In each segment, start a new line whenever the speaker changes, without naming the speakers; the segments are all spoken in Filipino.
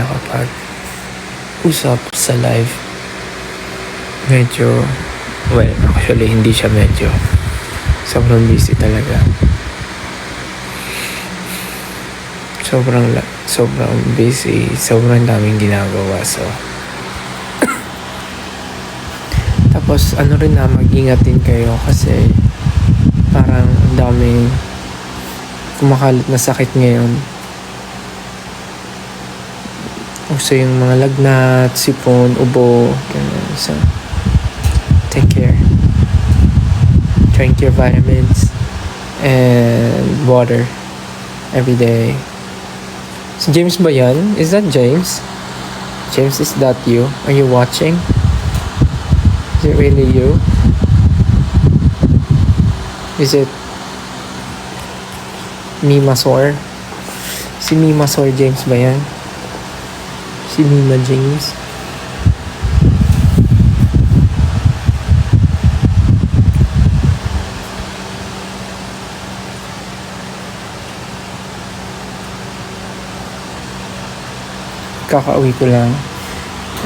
nakapag-usap sa live. Medyo, well, actually hindi siya medyo. Sobrang busy talaga. Sobrang busy, sobrang daming ginagawa. So, tapos ano rin na, mag-ingat din kayo kasi parang ang daming kumakalat na sakit ngayon. Uso yung mga lagnat, sipon, ubo, ganun. So, take care. Drink your vitamins and water every day. Si James ba yan? Is that James? James, is that you? Are you watching? Is it really you? Is it Mima Sor? Si Mima Sor James ba yan? Si Mima James? Kakauwi ko lang.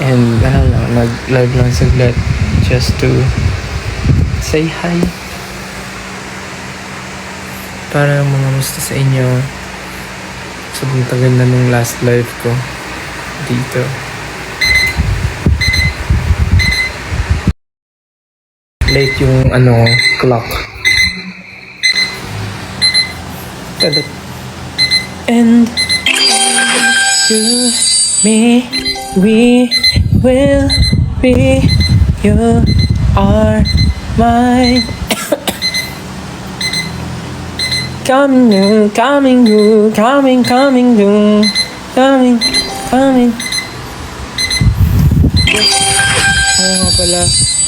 And nag-live lang saglit just to say hi. Para mga musta sa inyo. Sobrang tagal na nung last live ko dito. Late yung clock. And you, me, we will be, you are mine. Coming. Oo nga pala,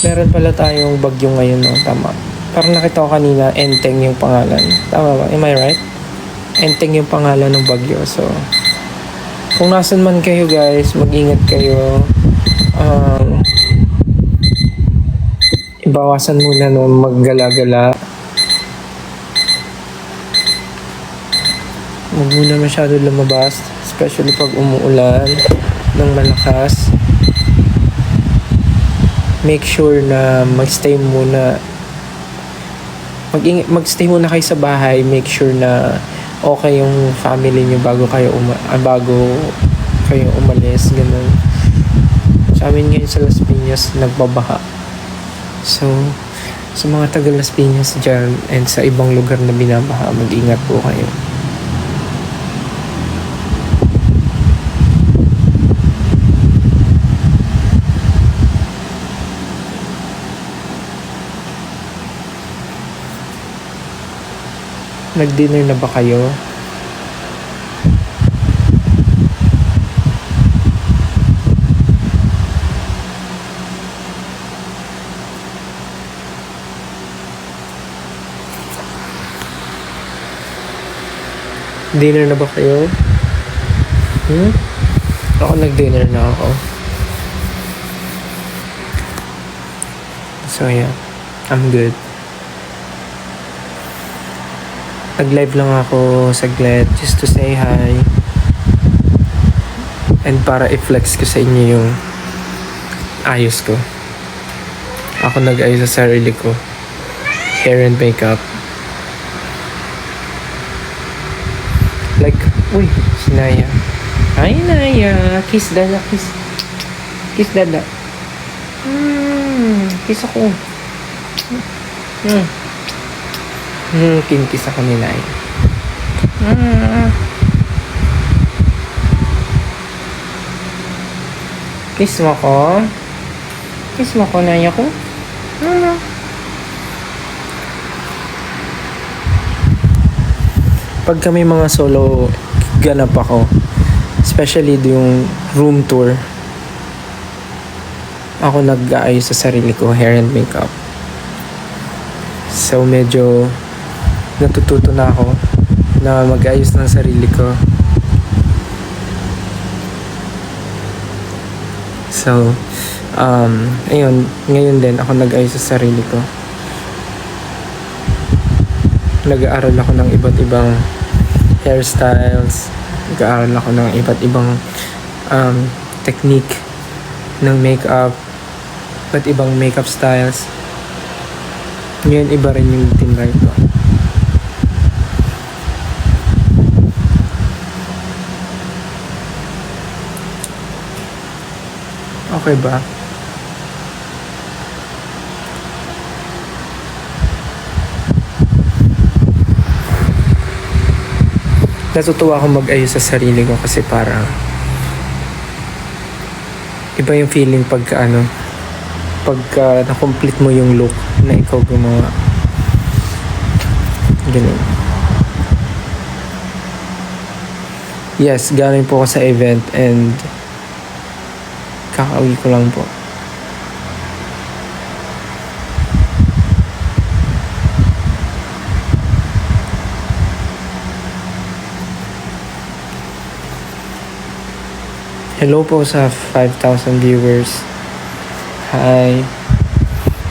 meron pala tayong bagyo ngayon, no? Tama. Parang nakita ko kanina, Enteng yung pangalan. Tama ba? Am I right? Enteng yung pangalan ng bagyo. So, kung nasan man kayo guys, mag-ingat kayo. Ibawasan muna no, maggala-gala. Huwag muna masyado lumabas, especially pag umuulan ng malakas. Make sure na magstay muna kayo sa bahay. Make sure na okay yung family niyo bago kayo umalis, ganun. Sa amin ngayon sa Las Piñas nagbabaha. So sa mga taga Las Piñas dyan and sa ibang lugar na binabaha, mag-ingat po kayo. Nag-dinner na ba kayo? Dinner na ba kayo? Ako nag-dinner na ako. So yeah, I'm good. Nag-live lang ako saglit just to say hi. And para i-flex ko sa inyo yung ayos ko. Ako nag-ayos sa sarili ko. Hair and makeup. Like, uy, si Naya. Hi Naya, kiss dada, kiss. Kiss dada. Kiss ako. Kinkis ako ni Naya. Kiss mo ko. Kiss mo ko, Naya ko. Pag kami mga solo ganap ako, especially yung room tour, ako nag-aayos sa sarili ko, hair and makeup. So medyo natututo na ako na mag-ayos ng sarili ko. So ayun, ngayon din ako nag-ayos sa sarili ko. Nag-aaral ako ng iba't ibang hairstyles, nag-aaral ako ng iba't ibang technique ng makeup, at ibang makeup styles. Ngayon, iba rin yung tinry ko. Okay ba? Natutuwa akong mag-ayos sa sarili ko kasi parang iba yung feeling pagka na-complete mo yung look na ikaw gumawa. Ganun. Yes, galing po ako sa event and kakauwi ko lang po. Hello po sa 5,000 viewers. Hi.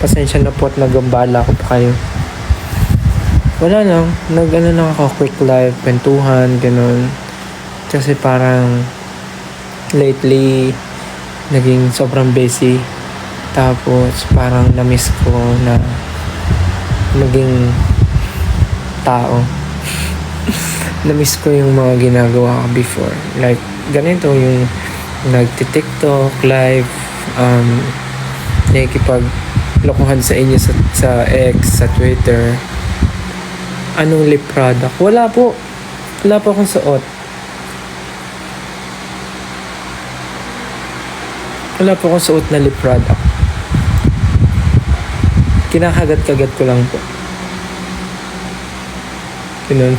Pasensya na po at nagambala ko pa kayo. Wala lang. Nag-ano lang ako, quick live, kwentuhan, ganun. Kasi parang lately, naging sobrang busy. Tapos parang na-miss ko na maging tao. Na-miss ko yung mga ginagawa ko before. Like, ganito yung nagti-TikTok, live, nakikipaglokohan sa inyo sa X, sa Twitter. Anong lip product? Wala po. Wala po akong suot. Wala po akong suot na lip product. Kinakagat-kagat ko lang po. Ganun.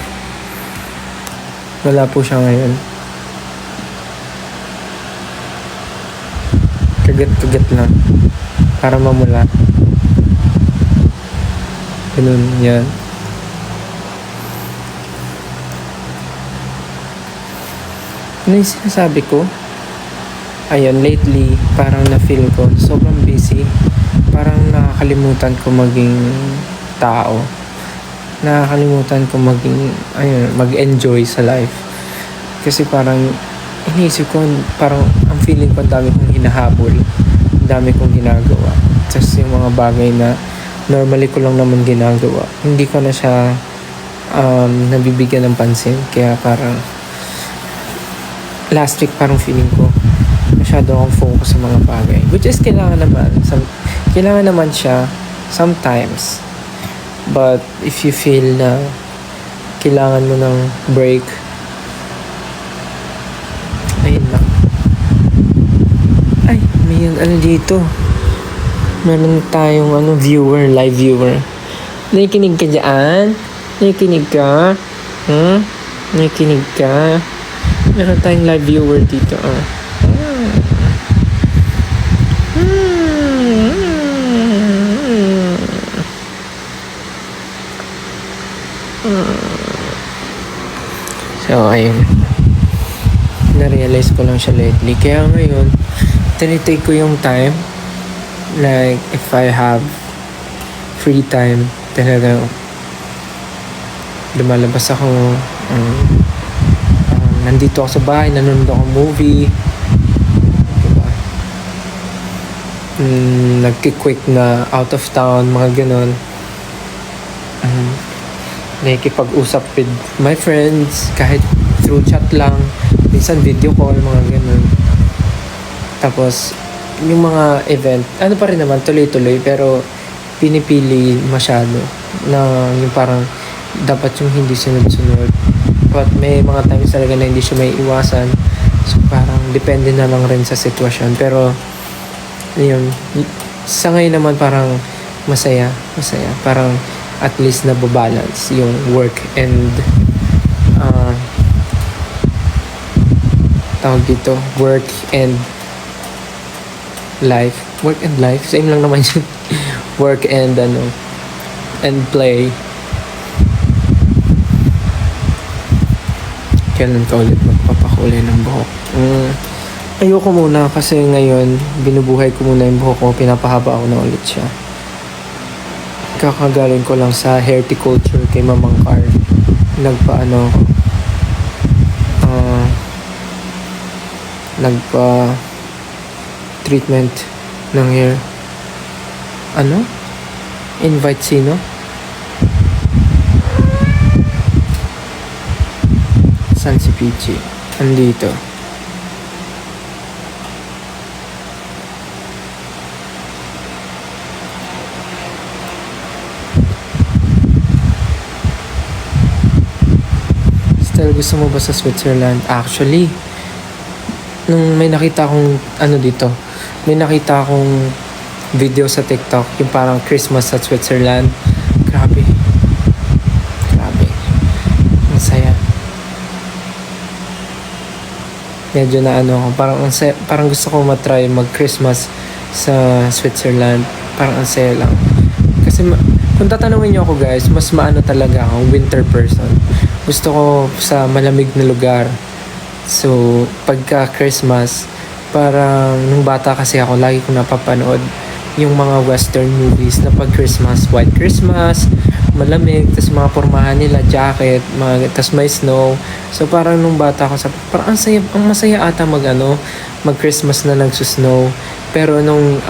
Wala po siya ngayon. Kagat-kagat lang. Para mamula. Ganun, yan. Ano yung sinasabi ko? Ayun, lately, parang na-feel ko, sobrang busy. Parang nakakalimutan ko maging tao. Nakakalimutan ko mag-enjoy sa life. Kasi parang, iniisip ko, parang ang feeling ko, ang dami kong hinahabol. Ang dami kong ginagawa. Just yung mga bagay na normally ko lang naman ginagawa. Hindi ko na siya nabibigyan ng pansin. Kaya parang, last week parang feeling ko, masyado akong focus sa mga bagay. Which is kailangan naman siya sometimes. But if you feel na kailangan mo ng break, ayun lang. Ay, may dito. Meron tayong live viewer. Nakikinig ka dyan? Nakikinig ka? Nakikinig ka? Meron tayong live viewer dito. So, ayun. Na-realize ko lang siya lately. Kaya ngayon, tinitake ko yung time. Like, if I have free time, talagang lumalabas ako. Nandito ako sa bahay, nanonood ako movie. Diba? Nagki-quick na out of town, mga ganon. Nakikipag-usap with my friends, kahit through chat lang, minsan video call, mga ganun. Tapos, yung mga event, pa rin naman, tuloy-tuloy, pero pinipili masyado na yung parang dapat yung hindi sunod-sunod. But may mga times talaga na hindi siya may iwasan. So, parang depende na lang rin sa sitwasyon. Pero, yun, sa ngayon naman parang masaya. Parang, at least nababalance yung work and tawag dito, work and life. Same lang naman yun. Work and and play. Kailan ka ulit magpapakulay ng buhok? Ayoko muna kasi ngayon binubuhay ko muna yung buhok ko, pinapahaba ako na ulit siya. Kakagaling ko lang sa horticulture kay Mamang Car. treatment ng hair. Ano? Invite sino? Saan si Peachy? Andito. Style, gusto mo ba sa Switzerland? Actually, nung may nakita akong dito, may nakita akong video sa TikTok, yung parang Christmas sa Switzerland. Grabe. Ang saya. Medyo na ako, parang gusto ko matry mag-Christmas sa Switzerland. Parang ang saya lang. Kasi kung tatanungin niyo ako guys, mas maano talaga ako, winter person. Gusto ko sa malamig na lugar. So, pagka Christmas, parang nung bata kasi ako, lagi ko napapanood yung mga western movies na pag Christmas, white Christmas, malamig, tas mga pormahan nila, jacket, tas may snow. So, parang nung bata ako, parang ang masaya ata mag Christmas na nagsusnow. Pero nung,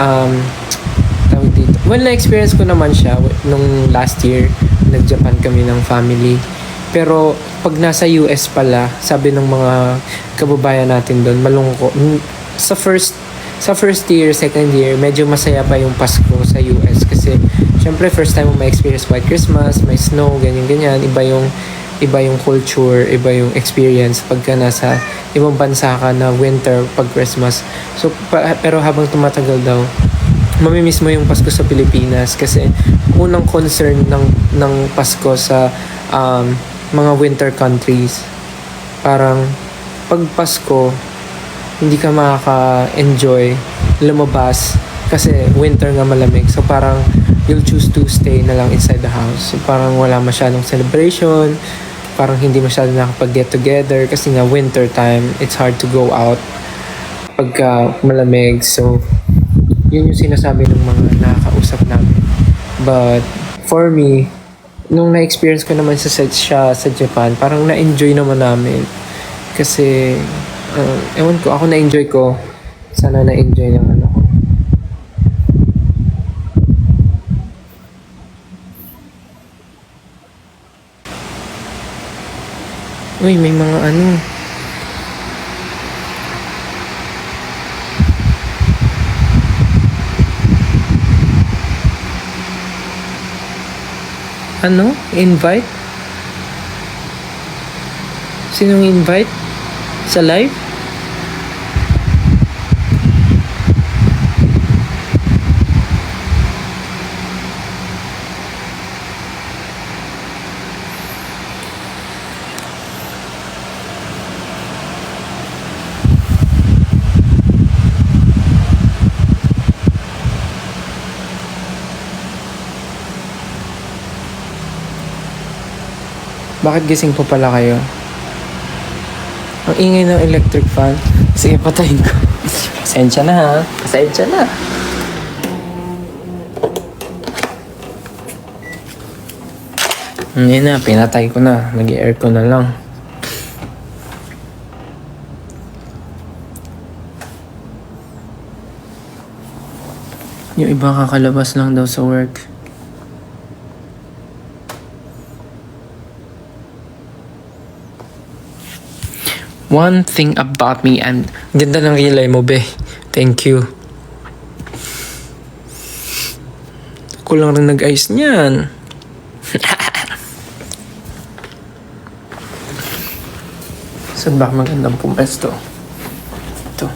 tawag dito, well, na-experience ko naman siya nung last year, nag-Japan kami ng family. Pero pag nasa US pala, sabi ng mga kababayan natin doon, malungkot. Sa first year, second year, medyo masaya pa yung Pasko sa US kasi syempre first time mo ma-experience white Christmas, may snow, ganyan-ganyan, iba yung culture, iba yung experience pagka nasa ibang bansa ka na winter pag Christmas. So pero habang tumatagal daw, mamimiss mo yung Pasko sa Pilipinas kasi unang concern ng Pasko sa mga winter countries, parang pag Pasko hindi ka makaka-enjoy lumabas kasi winter nga malamig, so parang you'll choose to stay na lang inside the house. So parang wala masyadong celebration, parang hindi masyadong nakapag-get together kasi nga winter time, it's hard to go out pagka malamig. So yun yung sinasabi ng mga nakakausap namin. But for me, nung na-experience ko naman sa Japan, parang na-enjoy naman namin. Kasi, ewan ko, ako na-enjoy ko. Sana na-enjoy ng ko. Uy, may mga invite? Sinong invite? Sa live? Bakit gising po pala kayo? Ang ingay ng electric fan. Sige, patayin ko. Pasensya na ha. Pasensya na. Hindi na, pinatay ko na. Nag-aircon na lang. Yung iba kakalabas lang daw sa work. One thing about me, and ganda ng relay mo, be. Thank you. Ako lang rin nag-ayos niyan. Saan ba magandang pumesto? Ito.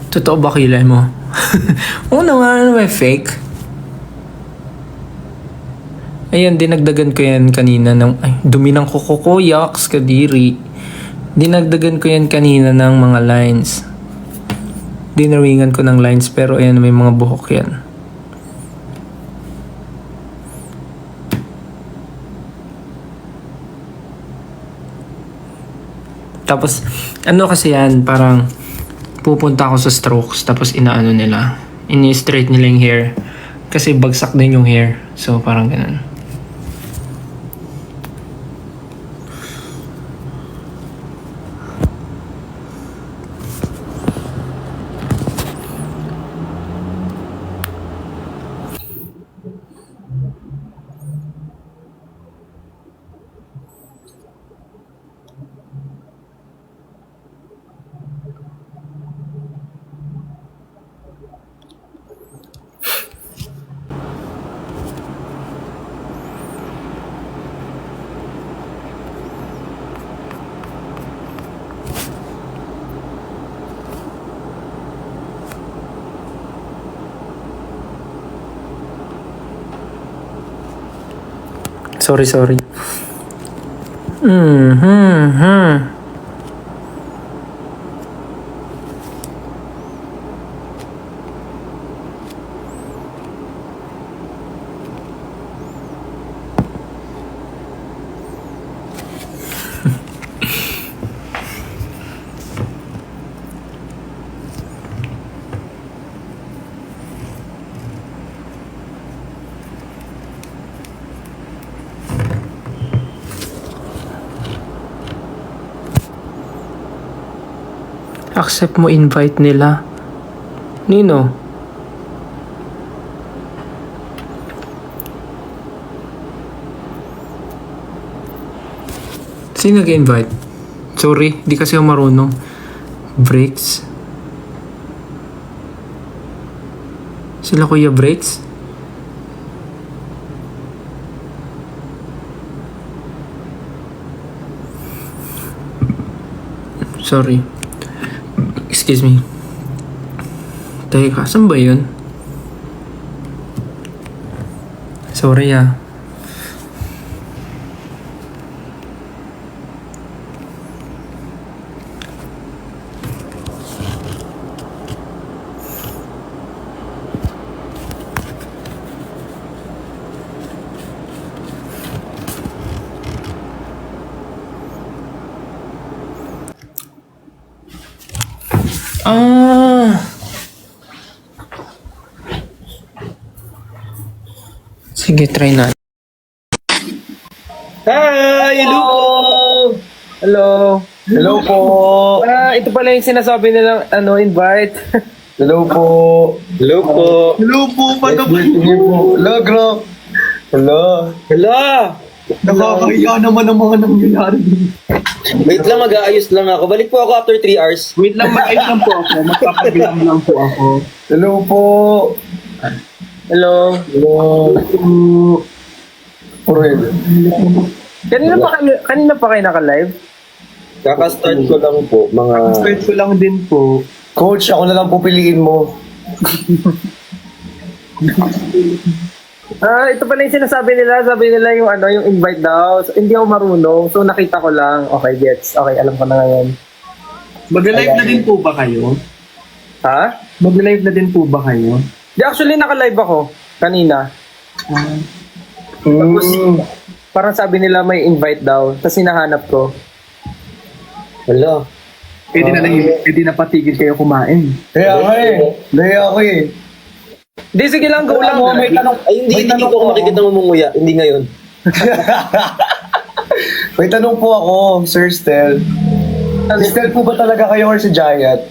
Totoo ba kilay mo? Oo naman, may fake. Ayan, dinagdagan ko yan kanina ng... Ay, dumi ng kuko ko, yaks, kadiri. Dinagdagan ko yan kanina ng mga lines. Dinaringan ko ng lines, pero ayan, may mga buhok yan. Tapos, ano kasi yan, parang pupunta ako sa strokes, tapos inaano nila. Ini-straight nila yung hair. Kasi bagsak din yung hair. So, parang ganun. Sorry. Accept mo invite nila. Nino? Sino nag-invite? Sorry, di kasi ako marunong. Breaks? Sila Kuya Breaks? Sorry. Excuse me. Teka, saan ba yun? Sorry ah. Sige, try na.
Hi! Hello po!
Hello.
Hello po!
Ito pala yung sinasabi nilang invite.
Hello po! Hello po! Hello po! Paano po? Hello, Gro! Hello!
Hala!
Nakakahiya naman ang mga nangyayari.
Wait lang, mag-aayos lang ako. Balik po ako after 3 hours.
Wait lang, mag-ayos lang po ako. Magpapabilang lang po ako.
Hello po!
Hello.
Hello! Purel.
Kanina pa kayo naka-live?
Kaka-start ko lang po, mga...
Start ko lang din po.
Coach, ako na lang pupiliin mo.
Ito pala yung sinasabi nila. Sabi nila yung yung invite daw. So, hindi ako marunong. So, nakita ko lang. Okay, gets. Okay, alam ko na ngayon.
Mag-live na din po ba kayo?
Ha?
Mag-live na din po ba kayo?
Di, actually, naka-live ako. Kanina. Tapos, parang sabi nila may invite daw. Tapos, hinahanap ko.
Hala.
Pwede na patigil kayo kumain.
Kaya ako Kaya ako
Di, sige lang. Go lang.
May tanong.
Ay, hindi ko ako makikita mamunguya. Hindi ngayon.
May tanong po ako, Sir Stel. Si Stel po ba talaga kayo or si Giant?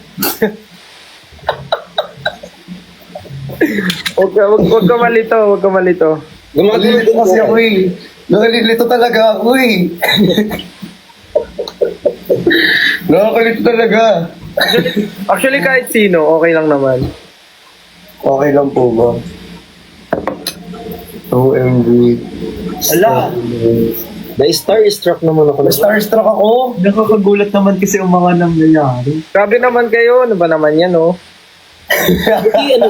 Huwag ka malito. Huwag ka malito.
Gumagano
Nalilito
din
kasi
po.
ako Nalilito talaga ako Nakakalito talaga.
Actually, kahit sino, okay lang naman.
Okay lang po ba? OMG.
Hala. Na-starstruck naman ako.
Starstruck ako.
Nakakagulat naman kasi ang mga nangyayari.
Grabe naman kayo. Ano ba naman yan, oh?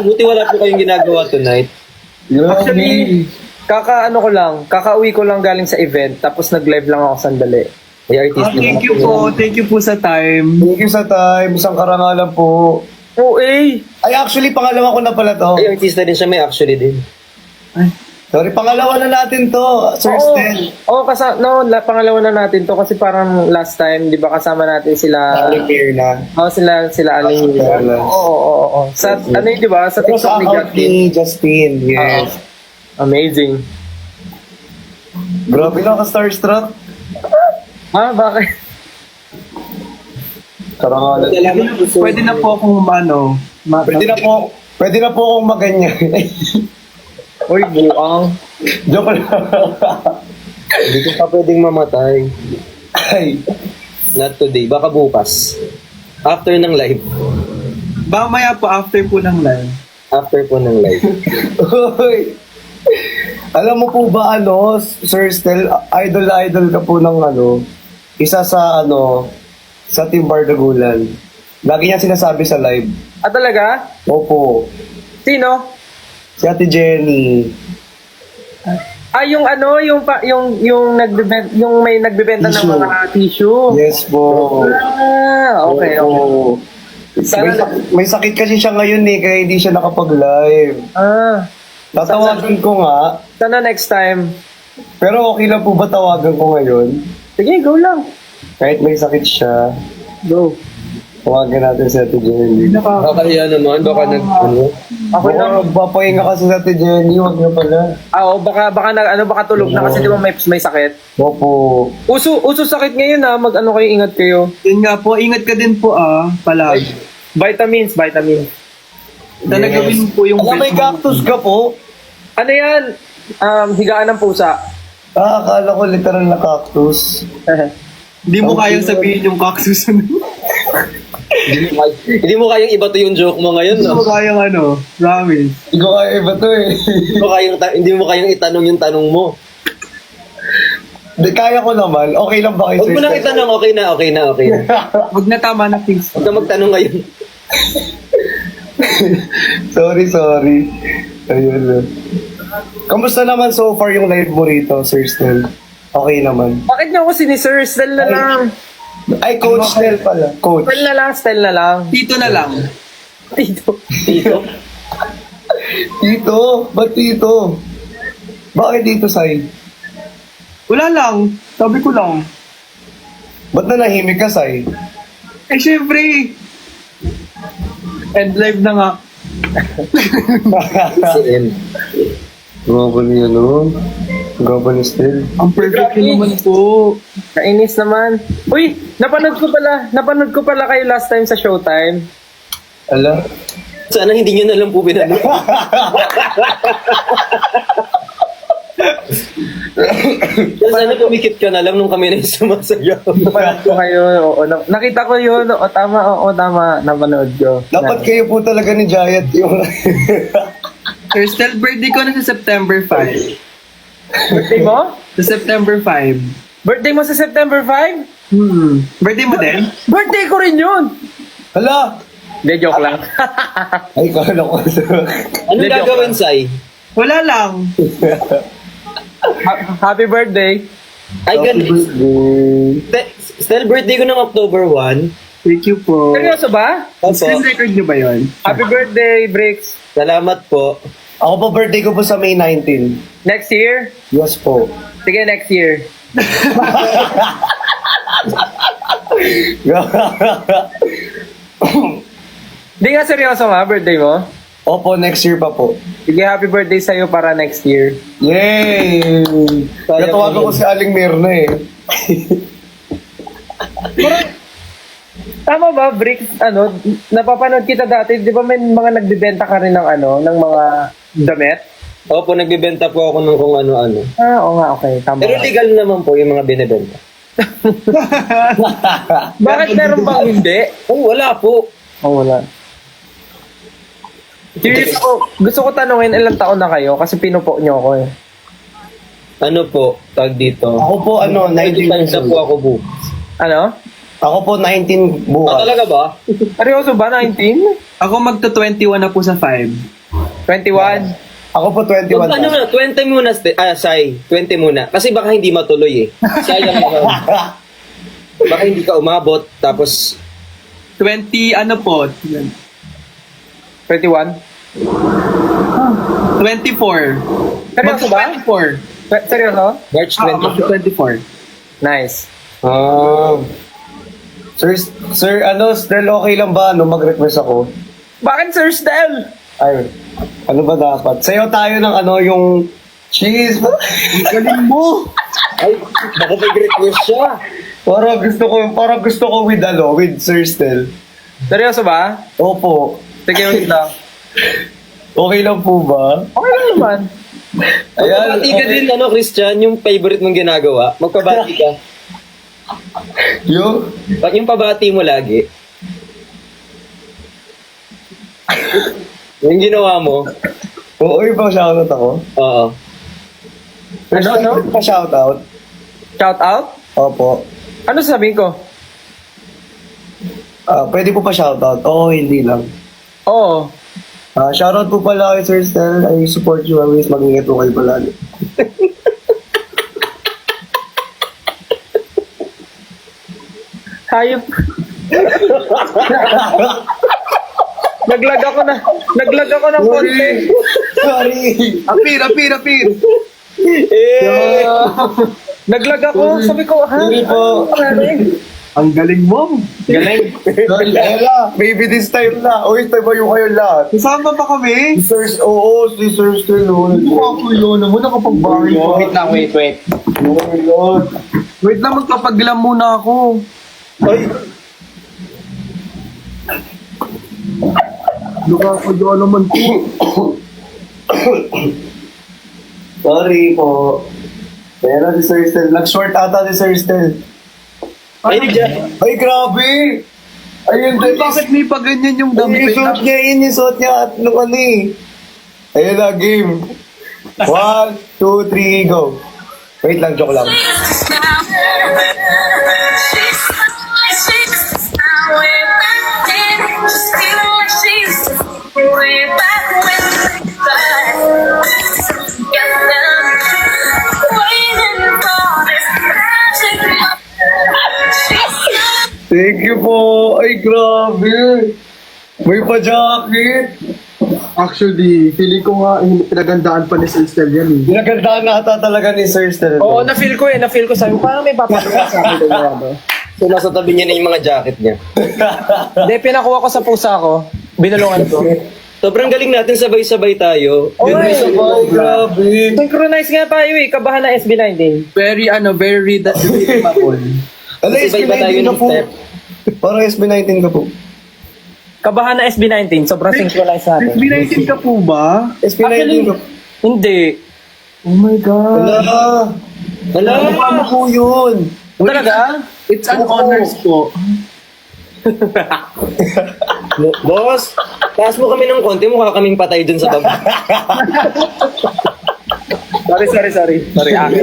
Buti wala po kayong ginagawa tonight.
Actually, kakauwi ko lang galing sa event, tapos nag-live lang ako sandali.
May artist
Thank you po. Thank you po sa time.
Thank you sa time. Isang karangalan po.
Oh, eh!
Ay, actually, pangalawa ko na pala to.
Ay, artista din siya. May actually din.
Sorry, pangalawa na natin to, Sir Stel.
Pangalawa na natin to kasi parang last time, di ba kasama natin sila...
Alimir na.
sila Aling. Oo. Sa, ano yun, di ba? Sa
Pero sa
TikTok ni
account
Justin.
ni Justin, yes.
Amazing.
Grabe na ka-starstruck.
Bakit?
Karangalan.
Pwede na po akong
Pwede na po akong maganyan.
Uy, buang.
Joke lang.
Hindi ko pa pwedeng mamatay.
Ay.
Not today, baka bukas. After ng live.
Mamaya po, after po ng live.
After po ng live.
Uy. Alam mo po ba Sir Stel, idol ka po ng isa sa sa Team Bardagulan. Lagi niya sinasabi sa live.
Talaga?
Opo.
Sino?
Si Ate Jenny.
Yung may nagbebenta ng
Tissue.
mga tissue.
Yes po.
Okay.
Opo. May sakit kasi siya ngayon kaya hindi siya nakapag-live. Tatawagan ko nga.
Sana next time.
Pero okay lang po ba tawagan ko ngayon?
Sige, go lang.
Kahit may sakit siya.
Go.
Tawagan natin si Ate Jenny.
Kakahiya naman, baka
Ako na.
Papahinga kasi si Ate Jenny, huwag niyo pala.
Baka tulog na kasi di ba may sakit.
Opo.
Uso sakit ngayon kayo, ingat kayo.
Yun nga po, ingat ka din po palagi.
Vitamins.
Talagawin po yung
May cactus ka po?
Ano yan? Higaan ng pusa.
Akala ko literal na cactus.
Hindi mo kayang sabihin yung cactus.
Hindi mo kayang iba to yung joke mo ngayon,
Hindi mo
no?
kayang promise.
Hindi ko kaya iba to
Hindi mo kayang itanong yung tanong mo.
Di, kaya ko naman. Okay lang ba kayo?
Huwag mo nang itanong, okay na.
Huwag na, tama na, please.
Huwag ka magtanong ngayon.
Sorry. Ayun. Kamusta naman so far yung live mo rito, Sir Stel? Okay naman.
Bakit niyo ako sinisir? Style na lang.
Ay, Coach Stel pala. Coach.
Style na lang.
Dito na lang.
Tito.
Tito? Ba't Tito? Bakit dito, Sai?
Wala lang. Sabi ko lang.
Ba't na nahimik ka, Sai?
Syempre. End live na nga.
Si M.
Grabe niya, Grabe ni Stel.
Ang perfect ko naman po.
Kainis naman. Uy, napanood ko pala kayo last time sa Showtime.
Ala?
Sana hindi nyo na lang po pinanood. Sana pumikit ka na lang nung kami na yung sumasayaw.
Napanood ko kayo. Nakita ko yun. Tama. Napanood ko.
Dapat kayo po talaga ni Giant yung...
Sir Stel, birthday ko na sa September 5.
Birthday mo?
Sa September 5.
Birthday mo sa September 5?
Birthday mo din?
Birthday ko rin yun!
Hala!
Hindi, joke lang.
Ay, kala ko.
Ano gagawin, Sai?
Wala lang.
Happy birthday.
Ay, ganun. Still birthday ko ng October 1.
Thank you po.
Seryoso ba?
Screen record nyo ba yun?
Happy birthday, Bricks.
Salamat po.
Ako po birthday ko po sa May 19.
Next year?
Yes po.
Sige, next year. Di nga seryoso nga, birthday mo?
Opo, next year pa po.
Sige, happy birthday sa'yo para next year.
Yay! Natawagan ko si Aling Mirna
Tama ba, Bricks? Napapanood kita dati, di ba may mga nagbibenta ka rin ng ng mga damit?
Opo, nagbibenta po ako ng kung ano-ano.
Oo nga, okay. Tama.
Pero legal naman po yung mga binibenta.
Bakit meron bang hindi?
Oh, wala po.
Wala. Curious ako, gusto ko tanungin ilang taon na kayo kasi pinupo nyo ako eh.
Ano po, tag dito?
Ako po, 19 years
na po
old.
ako bu.
Ano?
Ako po, 19 bukas.
Talaga ba?
Seryoso ba? 19?
Ako magto-21 na po sa 5.
21?
Ako po, 21.
Ano na, 20 muna, Sai. 20 muna. Kasi baka hindi matuloy eh. Sayang naman. Baka hindi ka umabot, tapos
20 ano po?
21?
24.
Seryoso ba?
24.
Seryoso?
March
Ah,
20.
24.
Nice.
Ah. Sir, Stel, okay lang ba, mag-request ako?
Bakit Sir Stel?
Ay, ano ba dapat? Sayo tayo ng yung cheese.
Galing mo!
Ay, baka may request siya.
Parang gusto ko with Sir Stel.
Seryoso ba?
Opo.
Sige, wait lang.
Okay lang po ba?
Okay lang naman.
Ayan,
Magpabati ka
okay.
din, Christian, yung favorite mong ginagawa. Magpabati ka. Yung pabati mo lagi. Yung ginawa mo.
Oo, iba shoutout ako.
Oo.
Ano?
Pa-shoutout.
Shout out?
Opo.
Ano sabihin ko?
Pwede po pa-shoutout. Oo, hindi lang.
Oo.
Shoutout po pala kay Sir Stel. I support you always. Mag-ingat po kayo palagi.
Hayop. Naglag ako ng konti.
Sorry.
Apir.
Naglag ako. Sabi ko, ha?
Hindi po.
Ang galing mo.
Galing.
Ella, maybe this time na. O, ito ba yung kayo lahat?
Kasama pa kami?
Oo, si Sir Stel. Mukha ko yun. Ako nakapagbahay pa.
Wait lang, wait.
Oh my God.
Wait lang, magpapaglam muna ako.
Ay,
Nakakaya naman po.
sorry po. Pero si Sir Stel, nag-short ata si Sir Stel.
Ay, dyan.
Ay, grabe! Ayun,
Ay, bakit may pa ganyan yung damit?
Yung suot niya, yung suot niya at nung ano eh. Ayun na, game. 1, 2, 3, go. Wait lang, joke lang. Thank you po. Ay, grabe. May pa-jacket.
Actually, feeling ko nga, pinagandaan pa ni Sir Stel yan eh.
Pinagandaan na ata talaga ni Sir Stel.
Oo, na-feel ko. Sabi ko, parang may papagawa sa akin.
So, nasa tabi niya na yung mga jacket niya.
Hindi, pinakuha ko sa pusa ko. Binulungan ko.
Sobrang galing natin, sabay-sabay tayo.
Oo,
Ay, grabe.
Synchronize nga tayo eh. Kabahan na SB19.
Very redeemable.
Ano,
Kasi iba tayo
SB19 ka
ng
po.
step.
Parang SB19 ka po.
Kabahan na SB19. Sobrang synchronize natin.
SB19 ka po ba?
SB19 ka po.
Hindi.
Oh my God.
Wala. Ano mo po yun?
Talaga?
It's an honors po.
Boss, taas mo kami ng konti, mukha kaming patay dun sa baba.
Sorry. Sorry, Aki.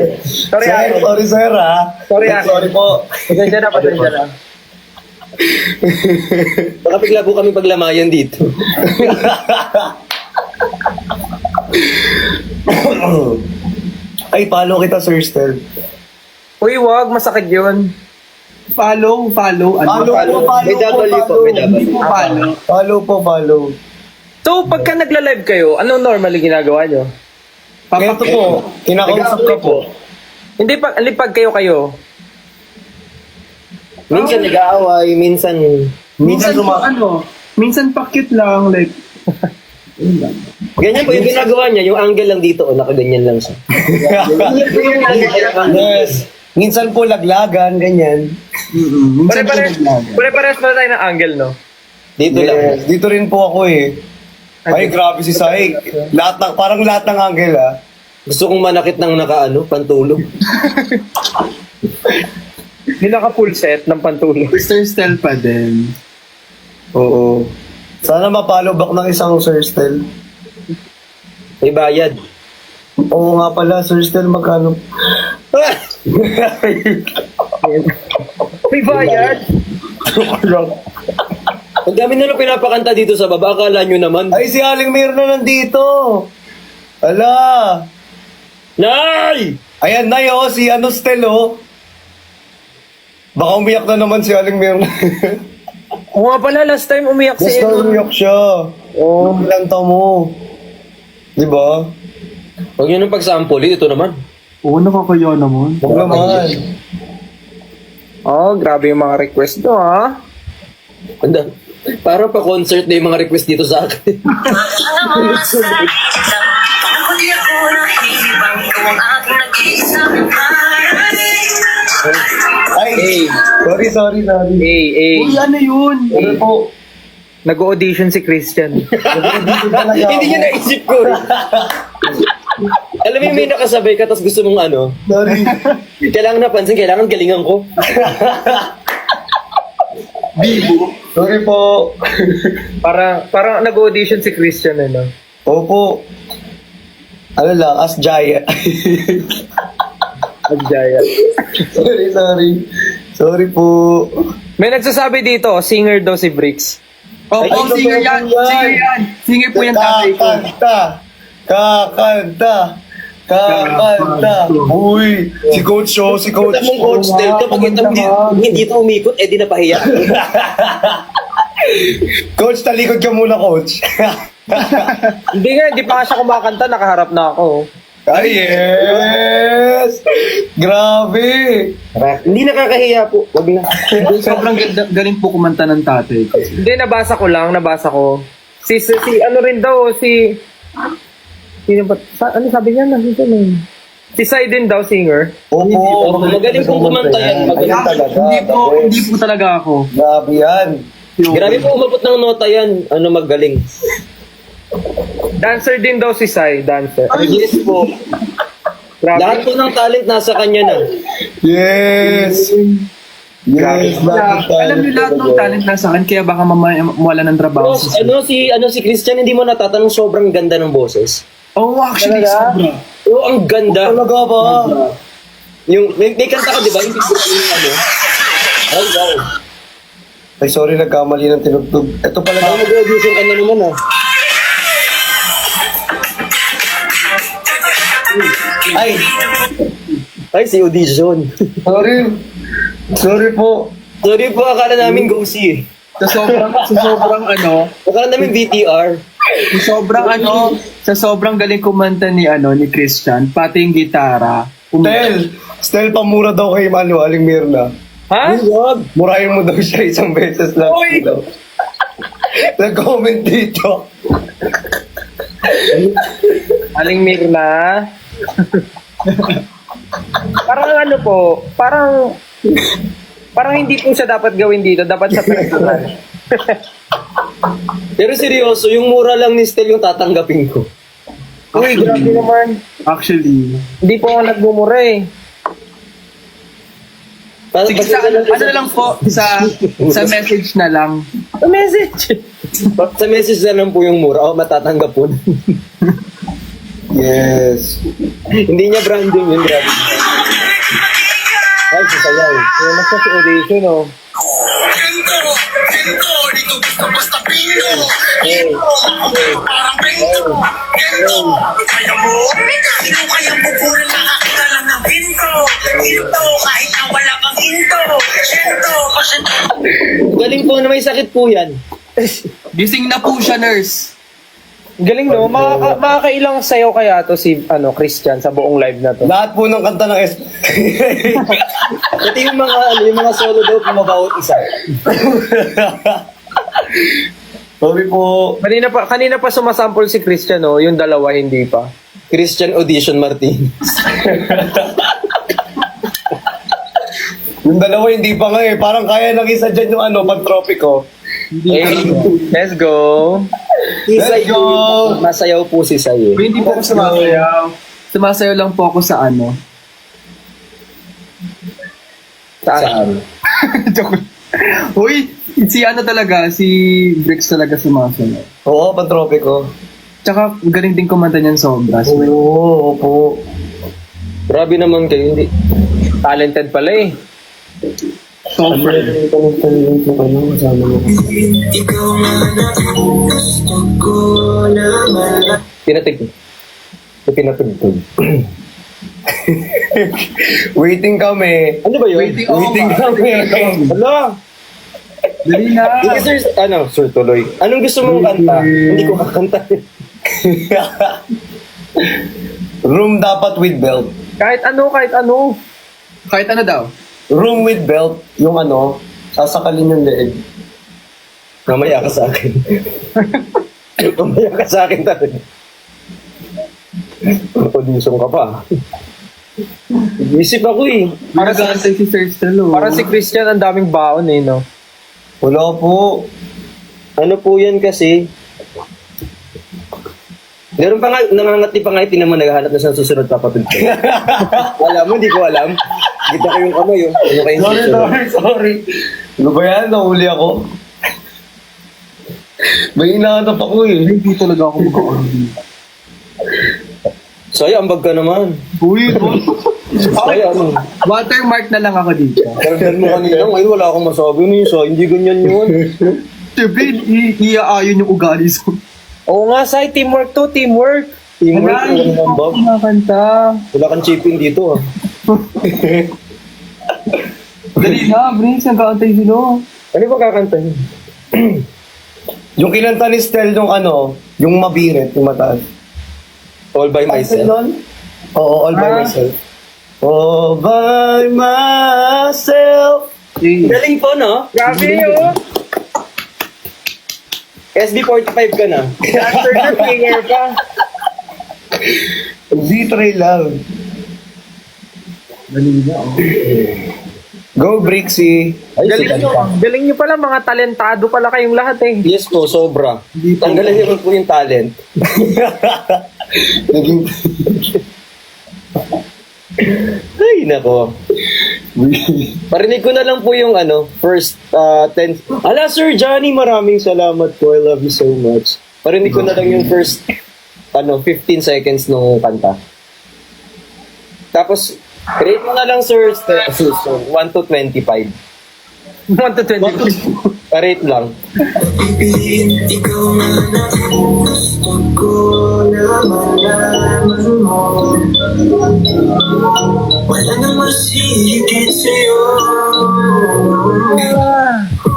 Sorry, Aki.
Sorry, sir, ha?
Sorry, Aki.
Sorry po.
Pasensya na.
Baka bigla po kami paglamayan dito.
Ay, follow kita, Sir Stel.
Uy, wag. Masakit yun.
Follow. Ano?
Follow.
May W po, may W.
Hindi po follow.
Follow.
So, pagka nagla-live kayo, anong normally ginagawa nyo?
Ito po, kinakausap ka po.
Hindi pag kayo.
Minsan nag-aaway, minsan...
Minsan
Minsan pakit lang, like,
Ganyan po yung ginagawa niya, yung angle lang dito, nakaganyan lang siya.
Yes. Minsan po laglagan, ganyan.
Pare-pares na tayo ng angle, no?
Dito lang.
Yes. Dito rin po ako eh. Ay, grabe si Sai. Parang lahat ng angle, ha?
Gusto kong manakit ng pantulog.
Hindi naka-full set ng pantulog.
Sir Stel pa din.
Oo. Sana ma-follow back ng isang Sir Stel.
May bayad.
Oo nga pala, Sir Stel, magkano?
May bayad?
Ang dami na pinapakanta dito sa baba, akala nyo naman.
Ay, si Aling Mayor na nandito. Ala.
Nay!
Ayan na yun, si Stel, oh. Baka umiyak na naman si Aling Mayor.
Oo nga pala, last time umiyak si
Basta
Edward.
umiyak siya.
Oo.
Lanta mo. Di ba?
Huwag nyo nang pagsample, ito naman.
Oo, nakakaya naman.
Huwag naman.
Oh, grabe yung mga request do, ha?
Anda, para pa concert na yung mga request dito sa akin.
Ay,
Hey.
sorry.
Hey.
Uy, ano yun?
Ano po?
Nag-audition si Christian.
Hindi niya naisip ko. Alam mo yung may nakasabay ka tapos gusto mong ano,
Sorry.
kailangan napansin, kailangan galingan ko.
Bibo.
Sorry po.
Parang nag-audition si Christian, ano?
Opo. Ano lang, as Jaya.
Nagjaya.
sorry. Sorry po.
May nagsasabi dito, singer daw si Bricks.
Opo,
Ay,
singer yan.
totoo yan.
Singer yan. Singer po yung tatay ko.
Kakanta. Uy, si Coach oh, si Coach.
Kita mong coach Del, kapag hindi ito umikot, eh di napahiya.
Coach, talikod ka muna, Coach.
Hindi pa nga siya kumakanta, nakaharap na ako.
Ay, yes! Grabe!
Hindi nakakahiya po. Wag na.
Sobrang galing po kumanta ng tatay ko.
Hindi, nabasa ko. Si ano rin daw, sino ba? Ano sabi niya? Nakita mo yun. Si Sai din daw, singer.
Opo.
Magaling pong kumanta yan.
Ayan talaga.
Hindi po talaga ako.
Grabe yan.
Grabe po umabot ng nota yan. Ano magaling.
Dancer din daw si Sai, dancer.
Yes po.
Grabe.
Lahat po ng talent nasa kanya na.
Yes! Yes,
Alam niyo lahat ng talent nasa akin, kaya baka mamaya mawala ng trabaho.
Boss, si Christian, hindi mo natatanong sobrang ganda ng boses.
Oh, actually,
Talaga?
sobra.
Oo, ang ganda.
Talaga ba?
Yung, may kanta ka, di ba? Yung ano? Ay, wow.
Ay, sorry, nagkamali ng tinugtog. Ito pala
Baka mag-audition ka na naman, ah. Ay, si audition.
Sorry po.
Sorry po, akala namin go-see eh.
Sa
Akala namin VTR.
sa sobrang galing kumanta ni Christian, pati yung gitara.
Stel, pamura daw kay Aling Mirna.
Ha?
Wag.
Murahin mo daw siya isang beses lang.
Oy!
Nag-comment dito.
Aling Mirna. Parang ano po, parang hindi po siya dapat gawin dito, dapat sa personal.
Pero seryoso, yung mura lang ni Stel yung tatanggapin ko.
Uy, grabe naman.
Actually.
Hindi po ako nagmumura eh.
Sige, ano na lang po, sa message na lang.
Sa message.
Sa message na lang po yung mura. Oh, matatanggap po.
Yes.
Hindi niya branding yun, grabe. Ay, sasayaw.
Kaya nasa si audition oh.
Galing po na may sakit po yan.
Gising na po siya, nurse.
Galing no, makakailang sayaw kaya to si Christian sa buong live na to.
Lahat po ng kanta ng
Pati yung mga solo daw pumabawat isa.
Sorry po.
Kanina pa sumasample si Christian no, yung dalawa hindi pa.
Christian Audition Martinez.
Yung dalawa hindi pa nga eh. Parang kaya ng isa dyan yung pantropiko.
Let's go.
Let's go!
Masayaw po si Say.
Pero hindi po ako sumasayaw. Sumasayaw lang po ako sa
Saan?
Joke. Uy, si Bricks talaga sumasayaw.
Oo, pantropiko.
Tsaka galing din kumanta niyan sobra.
Oo, opo.
Grabe naman kayo. Hindi.
Talented pala eh.
Super.
Pinatig. Pinatugtog.
Waiting kami.
Ano ba yun?
Waiting kami.
Ano?
Dali na.
Sige, sir, sir, tuloy. Anong gusto mong kanta? Hindi ko makanta.
Room dapat with belt.
Kahit ano.
Kahit ano daw.
Room with belt, yung sasakalin yung leeg.
Mamaya ka sa akin. Mamaya ka sa akin talaga. Audition ka pa. Isip ako eh.
Para gantay si Sir Stelo.
Parang si Christian ang daming baon eh, no?
Wala po.
Ano po yan kasi? Meron pa nga, nangangati pa nga, tinan mo, naghahanap na sa susunod papatid ko. Alam mo, hindi ko alam. Kita ko yung kamay, yung ano kayong susunod.
Sorry. Ano ba yan? Nahuli ako. May inahanap ako eh.
Hindi talaga ako mag-on.
Saya, ambag ka naman.
Uy,
Saya, ano?
watermark na lang ako dito.
Karagdan mo kanina, ngayon wala akong masabi niyo, hindi ganyan yun.
Siyempre, iaayon yung ugali sa...
Oo nga, Sai, teamwork to, teamwork.
Teamwork,
Ay,
wala nang ambag.
kumakanta.
Wala kang chipping dito ah.
Dali na, Briggs, nag-aantay sila.
Ano ba kakantahin?
Yung kinanta ni Stel yung yung mabirit, yung mataas.
All by myself.
Oo, all by myself. All by myself.
Galing po, no?
Grabe, oh.
SB45 ka na.
Dancer na, singer pa.
Z-Tray lang.
Dali na, oh.
Go, Brixie.
Galing nyo pala, mga talentado pala kayong lahat eh.
Yes po, sobra. Tanggalan niyo po yung talent.
Naging...
Ay, nako. Parinig ko na lang po yung first 10. Ala, Sir Johnny, maraming salamat po. I love you so much. Parinig ko na lang yung first 15 seconds ng kanta. Tapos, rate mo na lang, Sir, 1 to 25.
1 to 20.
Rate lang.
Wala na mas hihigit sa'yo.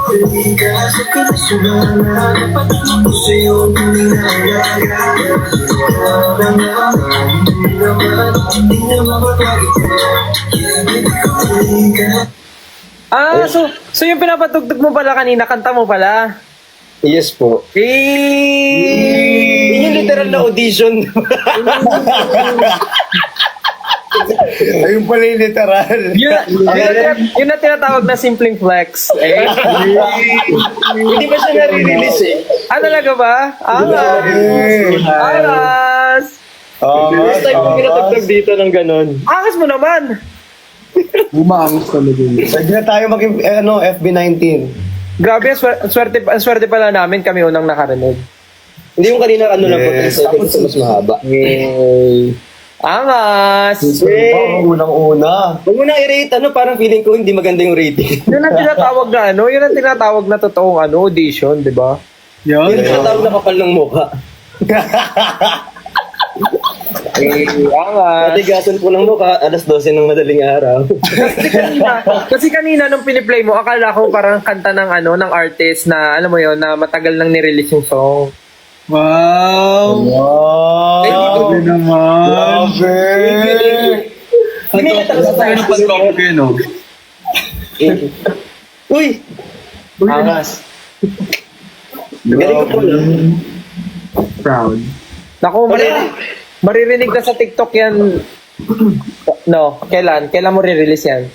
Huli ka sa kalasumana. Napatingin ko sa'yo kung ninalaga. Hindi naman, hindi naman mapagkakit ka. Kaya baby ko huli ka.
So yung pinapatugtog mo pala kanina, kanta mo pala.
Yes po. Yun yung literal na audition.
Ayun pala yung literal.
Yun na tinatawag na simpleng flex. Eh.
Hindi ba siya nare-release eh?
Talaga ba? Angas!
First time ko pinatugtog dito ng ganon.
Angas mo naman!
Bumangot talaga yun.
Pwede na tayo maging FB19.
Grabe, ang swerte pala namin, kami unang nakarinig.
Hindi yung kanina lang po,
Yes.
tapos mas mahaba.
Yay! Angas!
Unang-una.
Huwag mo na i-rate, parang feeling ko hindi maganda yung rating.
Yun ang tinatawag na totoong audition, di ba?
Yun ang tinatawag na kapal ng mukha.
Angas!
Matigasan po ng mukha, 12:00 ng madaling araw.
Kasi kanina nung piniplay mo, akala ko parang kanta ng ng artist na, alam mo yon na matagal nang nirelease yung song.
Wow!
Wow!
Grabe naman!
Grabe!
Hindi na talaga
Tayo ng pag-copy kayo, no?
Uy!
Angas.
Galing ko po lang.
Proud.
Naku, maririnig na sa TikTok yan. No, kailan? Kailan mo re-release yan?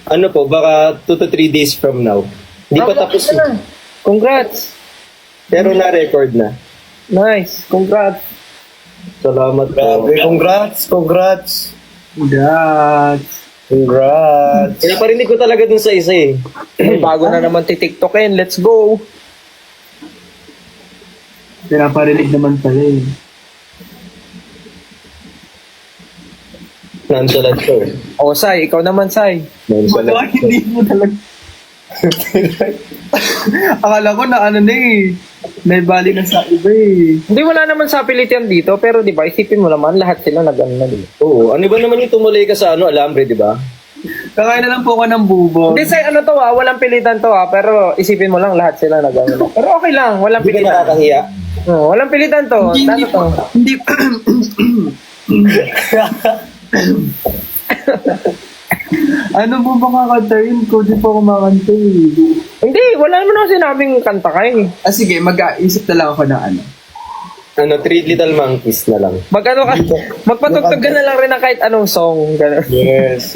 Ano po, baka 2 to 3 days from now. Hindi pa tapos.
Congrats!
Pero na-record na.
Nice! Congrats!
Salamat po.
Grabe, congrats!
Congrats!
Congrats!
Kaya parinig ko talaga dun sa isa eh.
May bago na naman TikTokin. Let's go!
Pinaparinig naman pala eh.
Nonchalant ko eh.
O, Sai, ikaw naman, Sai.
Nonchalant ko.
Hindi mo talaga. Akala ko na may bali na sa iba eh.
Hindi, wala naman sa yan dito, pero di ba, isipin mo naman, lahat sila nag-ano na dito.
Oo. Ano ba naman yung tumuloy ka sa alambre, di ba?
Kakain na lang po ako ng bubog.
Hindi say ano to walang pilitan to pero isipin mo lang lahat sila nagano. Pero okay lang, walang
Hindi ka
pilitan.
nakakahiya.
Walang pilitan to.
Hindi
Ano to?
po. Hindi. Ano po ba kakantayin ko? Di po ako makanta eh.
Hindi, wala naman ako sinabing kanta kayo.
Ah, sige, mag-aisip na lang ako ng ano.
Ano, Three Little Monkeys na lang.
Magano ka, magpatugtog ka na lang rin ng kahit anong song. Ganun.
Yes.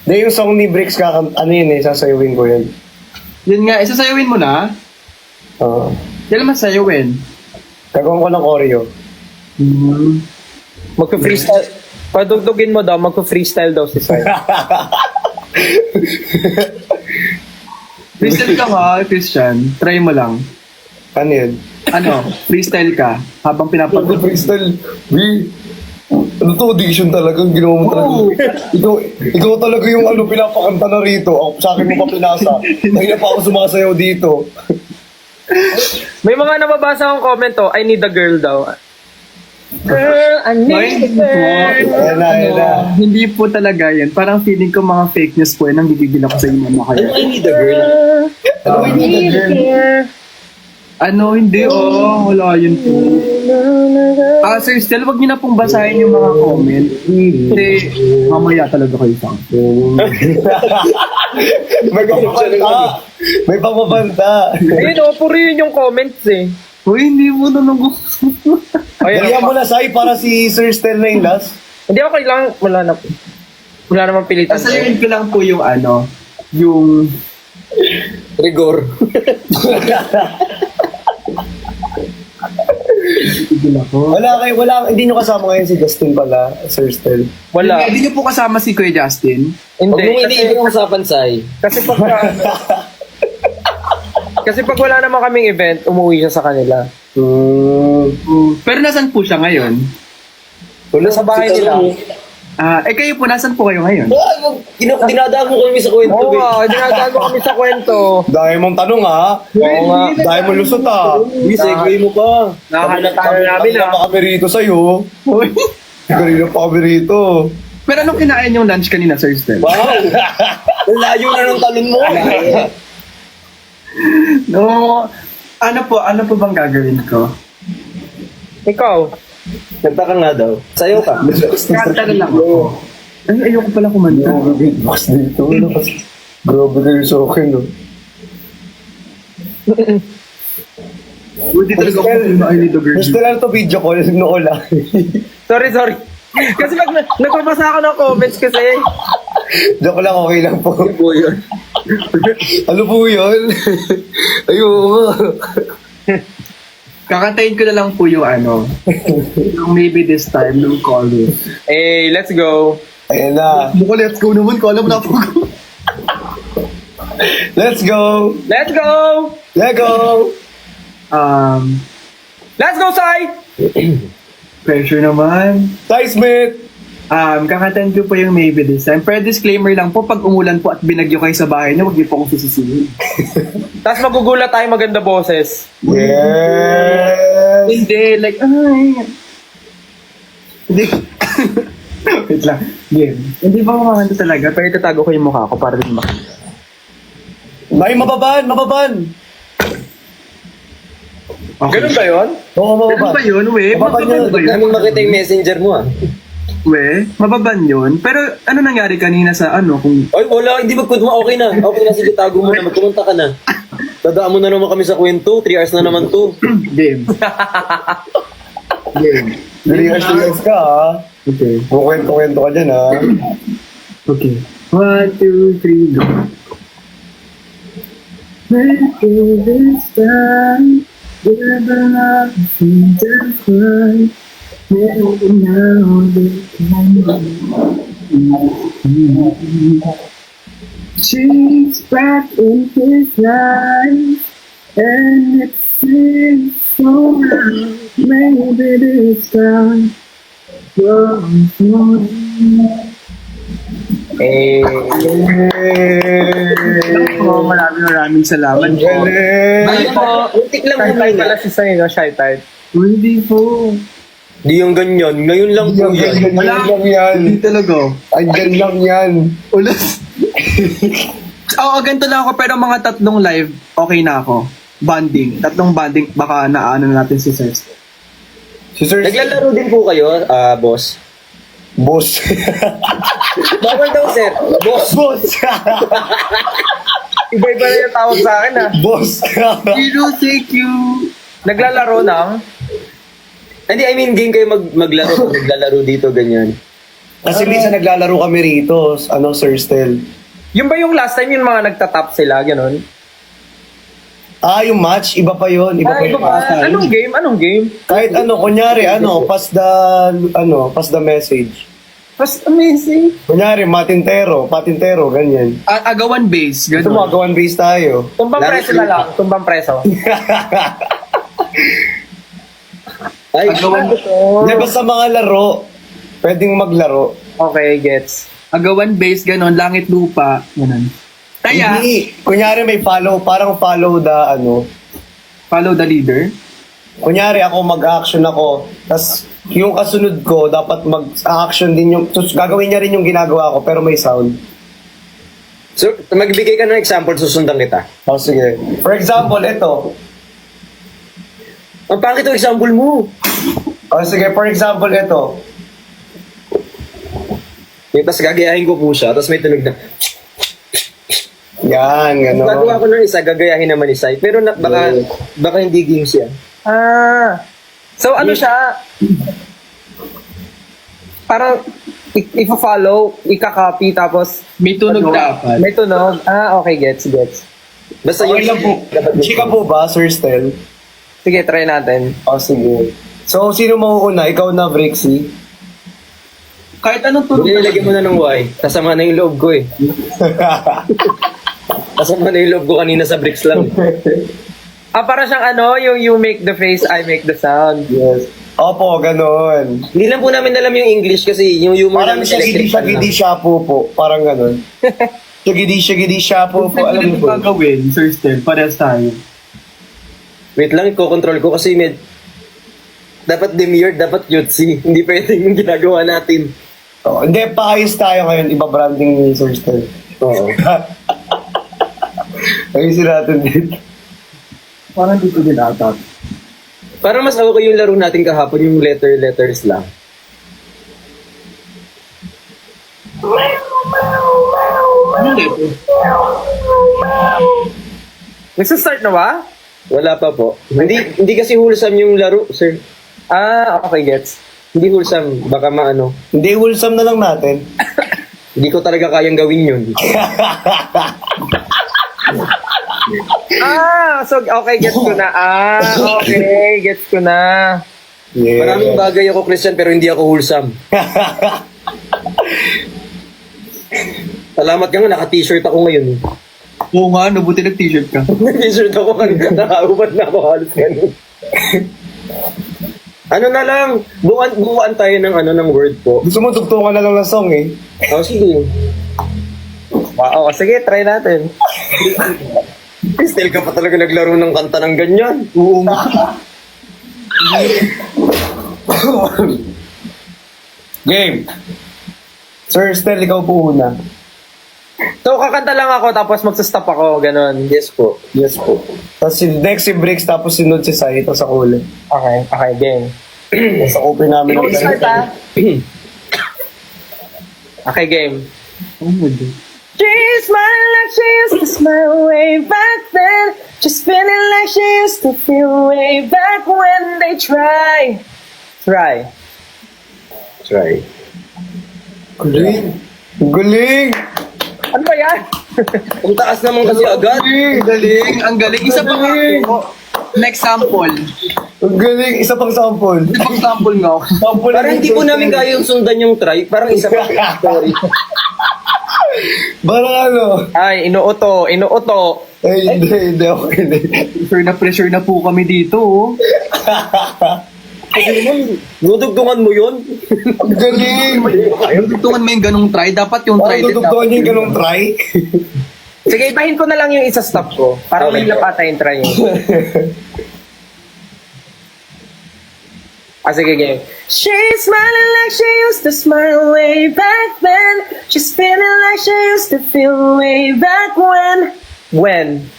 Hindi, yung song ni Bricks, ano yun eh, sasayawin ko yun.
Yun nga, isasayawin mo na.
Oo.
Kailan masayawin?
Gagawin ko ng choreo.
Magpa-freestyle. Padugtugin mo daw, magpa-freestyle daw si Sai.
Freestyle ka ha, Christian. Try mo lang.
Ano yun?
Ano, freestyle ka habang
Pag
pinapag...
freestyle, ano to, audition talaga, ang ginawa mo talaga. Ikaw talaga yung ano, pinapakanta na rito. Ako, sa akin mo pa pinasa. Mahina pa ako sumasayaw dito.
May mga nababasa akong comment to, I need a girl daw. Girl, I need a girl.
Ayan na, ayan na.
Hindi po talaga yan. Parang feeling ko mga fake news po yan. Ang gigigil ako sa inyo na
Ano
kaya.
I need a girl?
Ano, I need a girl.
Ano, hindi wala yun po. Sir, still, wag niyo na pong basahin yung mga comment. Kasi mamaya talaga kayo sa akin.
May pamabanta. May pamabanta.
Ayun, puro yun yung comments eh.
Uy, hindi mo na nung
Dalihan mo na, Sai, para si Sir Stel na yung last.
Hindi okay lang, wala namang pilitan.
Sasayin ko lang po yung ano, yung...
Rigor.
Hindi nyo kasama ngayon si Justin pala, Sir Stel.
Wala.
Hindi niyo po kasama si Kuya Justin.
Huwag
Hindi.
mong iniibig ang usapan, Sai.
Kasi pag kasi pag wala naman kaming event, umuwi siya sa kanila.
Pero nasan po siya ngayon?
Wala sa bahay nila.
Kayo po, nasan po kayo ngayon?
Dinadaan mo kami sa kwento.
Oo nga, dinagago kami sa kwento.
Dahil mong tanong ha.
Oo nga.
Dahil mong lusot ha.
Uy, segue mo pa.
Nakahanap tayo namin
Kanina pa kami rito sa'yo.
Uy.
Kanina pa kami rito.
Pero anong kinain yung lunch kanina, Sir Stel?
Wow! Ang layo na ng talon mo.
No, ano po bang gagawin ko?
Ikaw,
Kanta ka nga daw. Sayo ka.
Kanta na lang ako. Ay, ayoko pala kumanta.
Boss dito. Grabe na yung sa akin. No?
Hindi talaga ako I need a girl.
Gusto lang to video call. Noo lang.
sorry. Kasi pag nagpapasa ako ng comments kasi.
Joke lang, okay lang po.
Po yun.
Ano po yun? Ayoko.
Kakantayin ko na lang po yung ano, yung maybe this time, yung call it.
Hey, let's go.
Ayan na.
Mukha, let's go naman, call na po ko.
Let's go.
Let's go!
Let's go.
Let's go, Sai!
Pressure naman.
Ty Smith.
Kakantayin ko po yung maybe this time. Pero disclaimer lang po, pag umulan po at binagyo kayo sa bahay niyo, huwag niyo po akong sisisihin.
Tapos magugulat tayo maganda boses.
Yes.
Hindi, like, ay. Hindi. Wait lang. Game. Hindi ba kumakanta talaga? Pero itatago ko yung mukha ko para din makita.
May mababan.
Okay.
Ganun ba yun?
Oo,
Ganun
mababan.
ba yun, we?
Mababan
Mababan
yun.
ba
Huwag
yun?
namin makita yung messenger mo, ah.
We? Mababan yun? Pero ano nangyari kanina sa ano? Kung
Ay, wala, hindi magkudma. Okay na. Okay na, sige, tago mo na. Magkumunta ka na. Dadaan mo na naman kami sa kwento. 3 hours na naman to.
game. Game.
Serious ka ha.
Okay.
Kukwento-kwento ka dyan ha.
Okay. 1, 2, 3, go. Maybe this time, we're not just right. Maybe now they can be. She's back in his life, and it seems so right. Maybe this time, you're maraming salamat po.
Galing.
Ay, po. Untik lang
Shy
mo
type
na.
pala si Sai, no? Shy type.
Hindi po.
Di yung ganyan. Ngayon lang po yan.
Wala lang yan.
Hindi talaga.
Andyan lang yan.
Ulas. Oo, ganito lang ako, pero mga 3 live, okay na ako. Banding. 3 banding, baka naano na natin si Sir.
Si Sir
Naglalaro din po kayo, boss?
Boss.
Bawal daw, sir. Boss.
Boss.
Iba-iba na yung tawag sa akin ah.
Boss.
Zero, thank you.
Naglalaro ng...
Hindi, I mean, game kayo maglaro. Naglalaro dito, ganyan.
Kasi minsan naglalaro kami rito, Sir Stel.
Yung ba yung last time yung mga nagtatap sila, gano'n?
Yung match, iba pa yun. Iba pa
Iba
yun.
ba? Anong game? Anong game?
Kahit kunyari, pass the message.
Mas amazing.
Kunyari, patintero, ganyan.
Agawan base,
Ito
gano'n.
magawan base tayo.
Tumbang preso na lang. Tumbang preso.
Ay,
Di ba sa mga laro, pwedeng maglaro.
Okay, gets.
Agawan base, gano'n. Langit lupa, gano'n. Kaya,
Hindi, kunyari may follow
follow the leader.
kunyari ako mag-action ako, tas yung kasunod ko, dapat mag-action din yung, gagawin niya rin yung ginagawa ko, pero may sound.
so, magbigay ka ng example, susundan kita.
Sige. For example, ito.
Ang pangit yung example mo.
Sige, for example, ito.
Tapos gagayahin ko po siya, tapos may tunog na.
Yan,
Gagawa
gano'n.
ko ng isa, gagayahin naman isa. Pero baka hindi games yan.
So ano siya? Parang i-follow, ika-copy, tapos
May tunog dapat.
may tunog. Okay, gets.
Basta
Okay lang po. Chika po ba, Sir Stel?
Sige, try natin.
Sige. So, sino mauuna? Ikaw na, Brixie?
Kahit anong tunog.
Nilagyan mo na ng Y. Kasama na yung loob ko eh. Kasama na yung loob ko kanina sa bricks lang.
Para siyang yung you make the face, I make the sound.
Yes. Opo, gano'n.
Hindi lang po namin alam yung English kasi yung humor
Parang
namin electric fan lang.
shagidi shapo po. Parang gano'n. Shagidi shapo po. Alam
Alam
mo po.
gagawin, Sir Stel, parehas tayo.
Wait lang, i-control ko kasi dapat demure, dapat cutesy. Hindi pwedeng yung ginagawa natin.
Hindi, paayos tayo ngayon. Iba branding ni Sir Stel.
Oo.
Ayusin natin dito.
Parang dito din ata.
Parang mas okay yung laro natin kahapon, yung letters lang.
Nagsa-start na ba?
Wala pa po. Hindi kasi wholesome yung laro, sir.
Okay, gets.
Hindi wholesome. Baka maano.
Hindi, wholesome na lang natin.
Hindi ko talaga kayang gawin yun.
So okay, gets ko na. Okay, gets ko na.
Yeah.
Maraming bagay ako Christian pero hindi ako wholesome. Salamat ka nga, naka-t-shirt ako ngayon.
Oo nga, buti nag-t-shirt ka.
Naka-t-shirt ako kanina, nakahubad na ako halos ganun. Ano na lang, buuan tayo ng word po.
Gusto mo tugtungan na lang ng song eh.
Sige.
Wow, sige, try natin.
Still ka pa talaga naglaro ng kanta ng ganyan.
Oo nga.
Game. Sir Stel, ikaw po una.
So, kakanta lang ako, tapos magsa-stop ako, ganun.
Yes po.
Yes po. Tapos next si Briggs, tapos sinod si Sai, ito sa kulay.
Okay, game.
Sa open namin.
Ikaw start Okay, game.
Oh my God.
She smiled like she used to smile way back then. Just feeling like she used to feel way back when they try.
Try.
Galing. Galing.
Ano ba yan?
Ang taas naman kasi agad.
Ang galing, ang galing. Isa pa nga ako. Next sample.
Ang galing. Isa pang sample.
Isa pang sample nga ako.
Sample
Parang hindi po namin kaya yung sundan yung try. Parang isa pa. Sorry.
Parang ano.
Ay, inuuto.
Hindi. Okay.
Pressure na po kami dito. Oh.
Kasi naman, dudugtungan mo yun.
Ang galing.
Tugtungan mo yung ganong try. Dapat yung try
Parang
din.
tutugtukan niyo yung ganong try.
Sige, ibahin ko na lang yung isa-stop ko. Para
Okay.
may lapata yung try yun. Sige, game. She's smiling like she used to smile way back then. She's feeling like she used to feel way back when. When?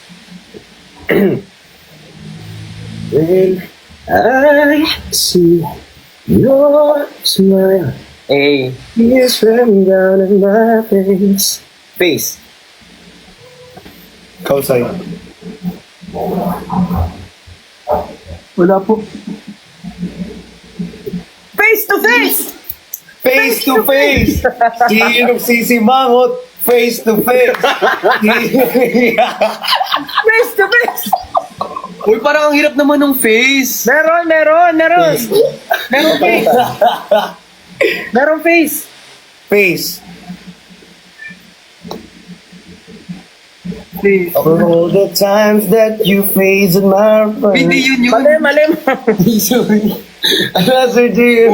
When I see your smile,
A.
tears running down on my face.
Face.
Kausay.
Wala po.
Face to face!
Face to face! Sinong sisimangot? Face to face!
Face to face!
Uy, parang ang hirap naman ng face.
Meron. Meron face. Meron face.
Face.
Face.
For all the times that you faced my friend.
Hindi yun yun.
Malim.
Sorry. Another day.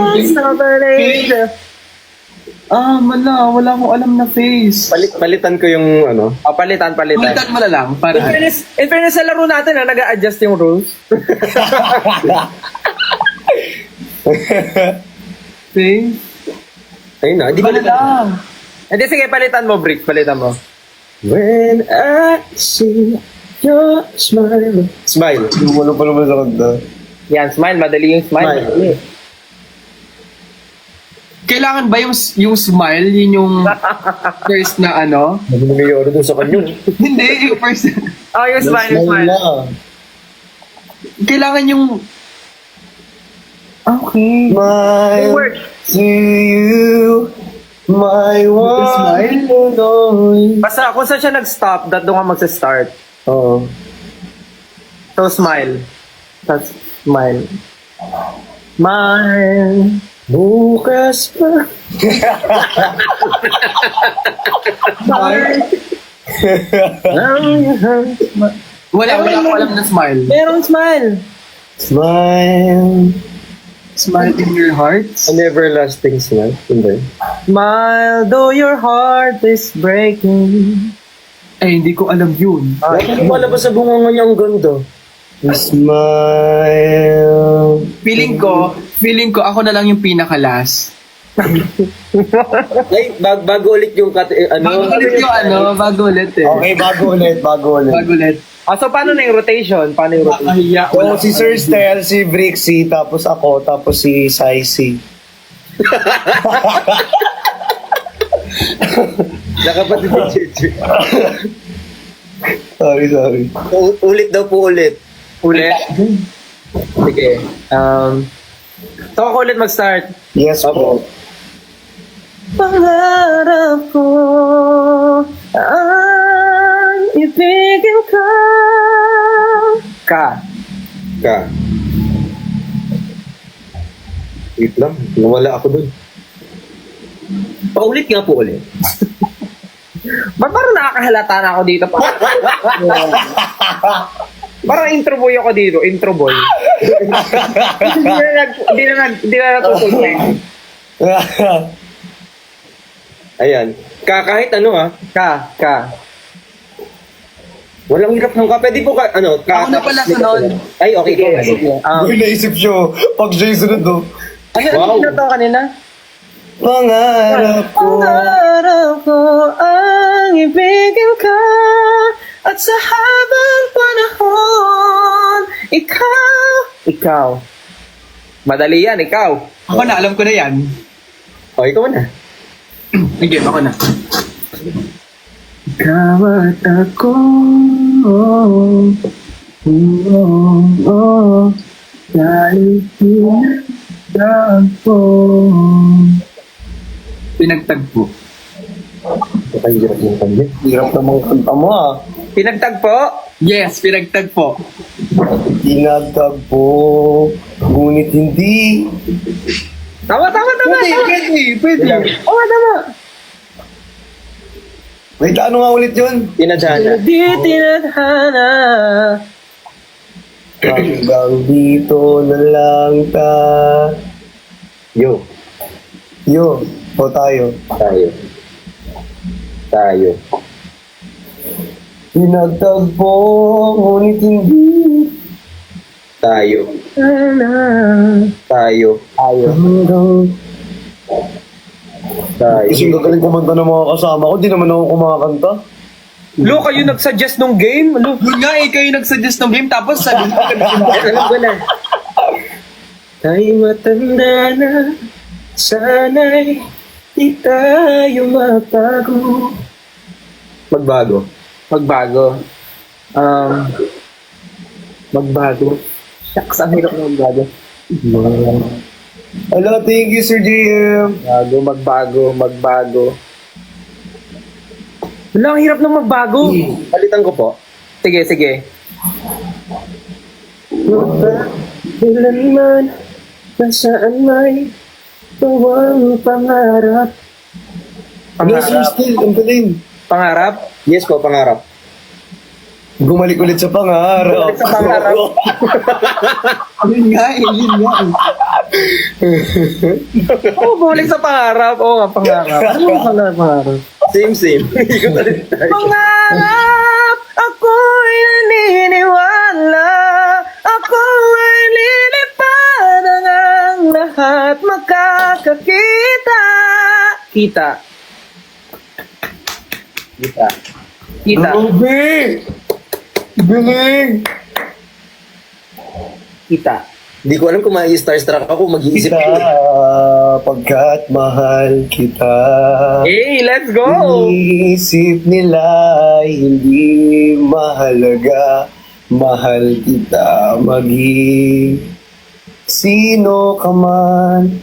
Wala akong alam na face.
Palitan ko yung ano.
Palitan.
Palitan mo na lang. Para.
In fairness sa laro natin, nag-a-adjust yung rules.
Face.
Ayun na, di
Iba
ba
na lang.
Hindi, sige, palitan mo, Brick. Palitan mo.
When I see your smile. Smile.
Wala pa naman sa kanta.
Yan, smile. Madali yung smile.
Smile.
Madali.
Kailangan ba yung smile, yun yung first na ano?
Ano nangyayari doon sa kanya?
Hindi, yung first.
Oh, yung smile, yung smile.
Kailangan yung... Okay.
My
Word.
to you, my one
smile?
and only.
Basta kung saan siya nag-stop, doon ka magsa-start.
Oo.
So, smile. That's smile. Smile.
Bukas pa.
Wala akong alam na smile.
Meron smile.
Smile.
Smile in your heart.
An everlasting smile. Hindi.
Smile, though your heart is breaking.
Eh, hindi ko alam yun.
Bakit mo alam ba sa bunga niya ang ganda?
Smile.
Feeling ko ako na lang yung pinaka-last.
Ay, bago ulit yung
Bago ulit eh.
Okay, bago ulit.
Bago ulit.
So, paano na yung rotation?
Nakahiya.
So, si Sir Stel, si Brixie, tapos ako, tapos si Saisi.
Nakapatid ni Chichi.
Sorry.
Ulit daw po ulit.
Ulit? Sige. So, ako ulit mag-start.
Yes po.
Pangarap ko ang ibigin ka.
Ka. Wait lang, nawala ako dun. Paulit nga po ulit.
Ba't parang nakakahalata na ako dito? Parang intro boy ako dito. Intro boy. Hindi na natutuloy.
Ayan. Kahit ano ha.
Ka.
Walang hirap ng ka. Pwede po ka, ano, ka.
Ako na pala sunod.
Ay, okay.
Uy, naisip siyo. Pag siya yung sunod do.
Ano to kanina?
Pangarap ko.
Pangarap ko ang ibigin ka. At sa habang panahon, ikaw. Madali yan, ikaw.
Ako na, alam ko na yan.
O, ikaw na.
Sige, ako na. Ikaw at ako. Dahil pinagtagpo.
Ay, hirap yung kanya.
Hirap namang kanta mo ah.
Pinagtagpo?
Yes, pinagtagpo.
Pinagtagpo, ngunit hindi.
Tama.
Pwede.
Oo, tama.
Wait, ano nga ulit yun?
Tinadhana.
Di tinadhana.
Hanggang dito na lang
Yo.
O tayo.
Tayo.
Pinagtagpo, ngunit hindi.
Tayo. Tayo. Tayo.
Kasi gagaling kumanta ng mga kasama ko, di naman ako kumakanta.
Lo, kayo nag-suggest nung game? Lo,
Yun nga eh, kayo nagsuggest ng game, tapos sabi ko,
alam ko na. Tayo matanda na, sana'y di tayo matago.
Magbago.
Magbago. Magbago. Shucks, ang hirap na magbago.
Hello, thank you, Sir JM.
Magbago. Wala, ang hirap na magbago.
Palitan ko po.
Sige. Kailanman, nasaan may tuwang pangarap.
Yes, Sir Stel, ang galing.
Pangarap?
Yes po, pangarap.
Bumalik ulit sa pangarap.
Sa pangarap.
yun nga eh.
Oo, bumalik sa pangarap. Oo nga, pangarap. Ano ang pangarap?
Same. Hindi ko talit tayo.
Pangarap, ako'y naniniwala. Ako'y lilipad ang lahat makakakita. Kita.
Grabe! Galing!
Kita.
Hindi ko alam kung mag-starstruck ako, mag-iisip
Kita,
ko.
pagkat mahal kita.
Hey, let's go!
Iisip nila ay hindi mahalaga. Mahal kita maging sino ka man.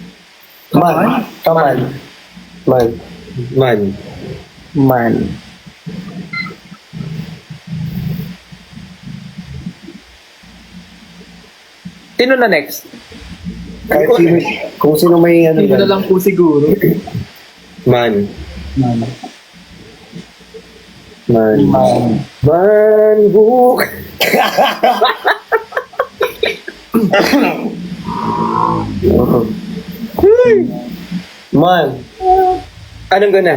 Man.
Sino na next?
Kahit sino, kung sino may ano
Hindi na
yan.
lang po siguro.
Man. Buk.
Man,
Anong gana?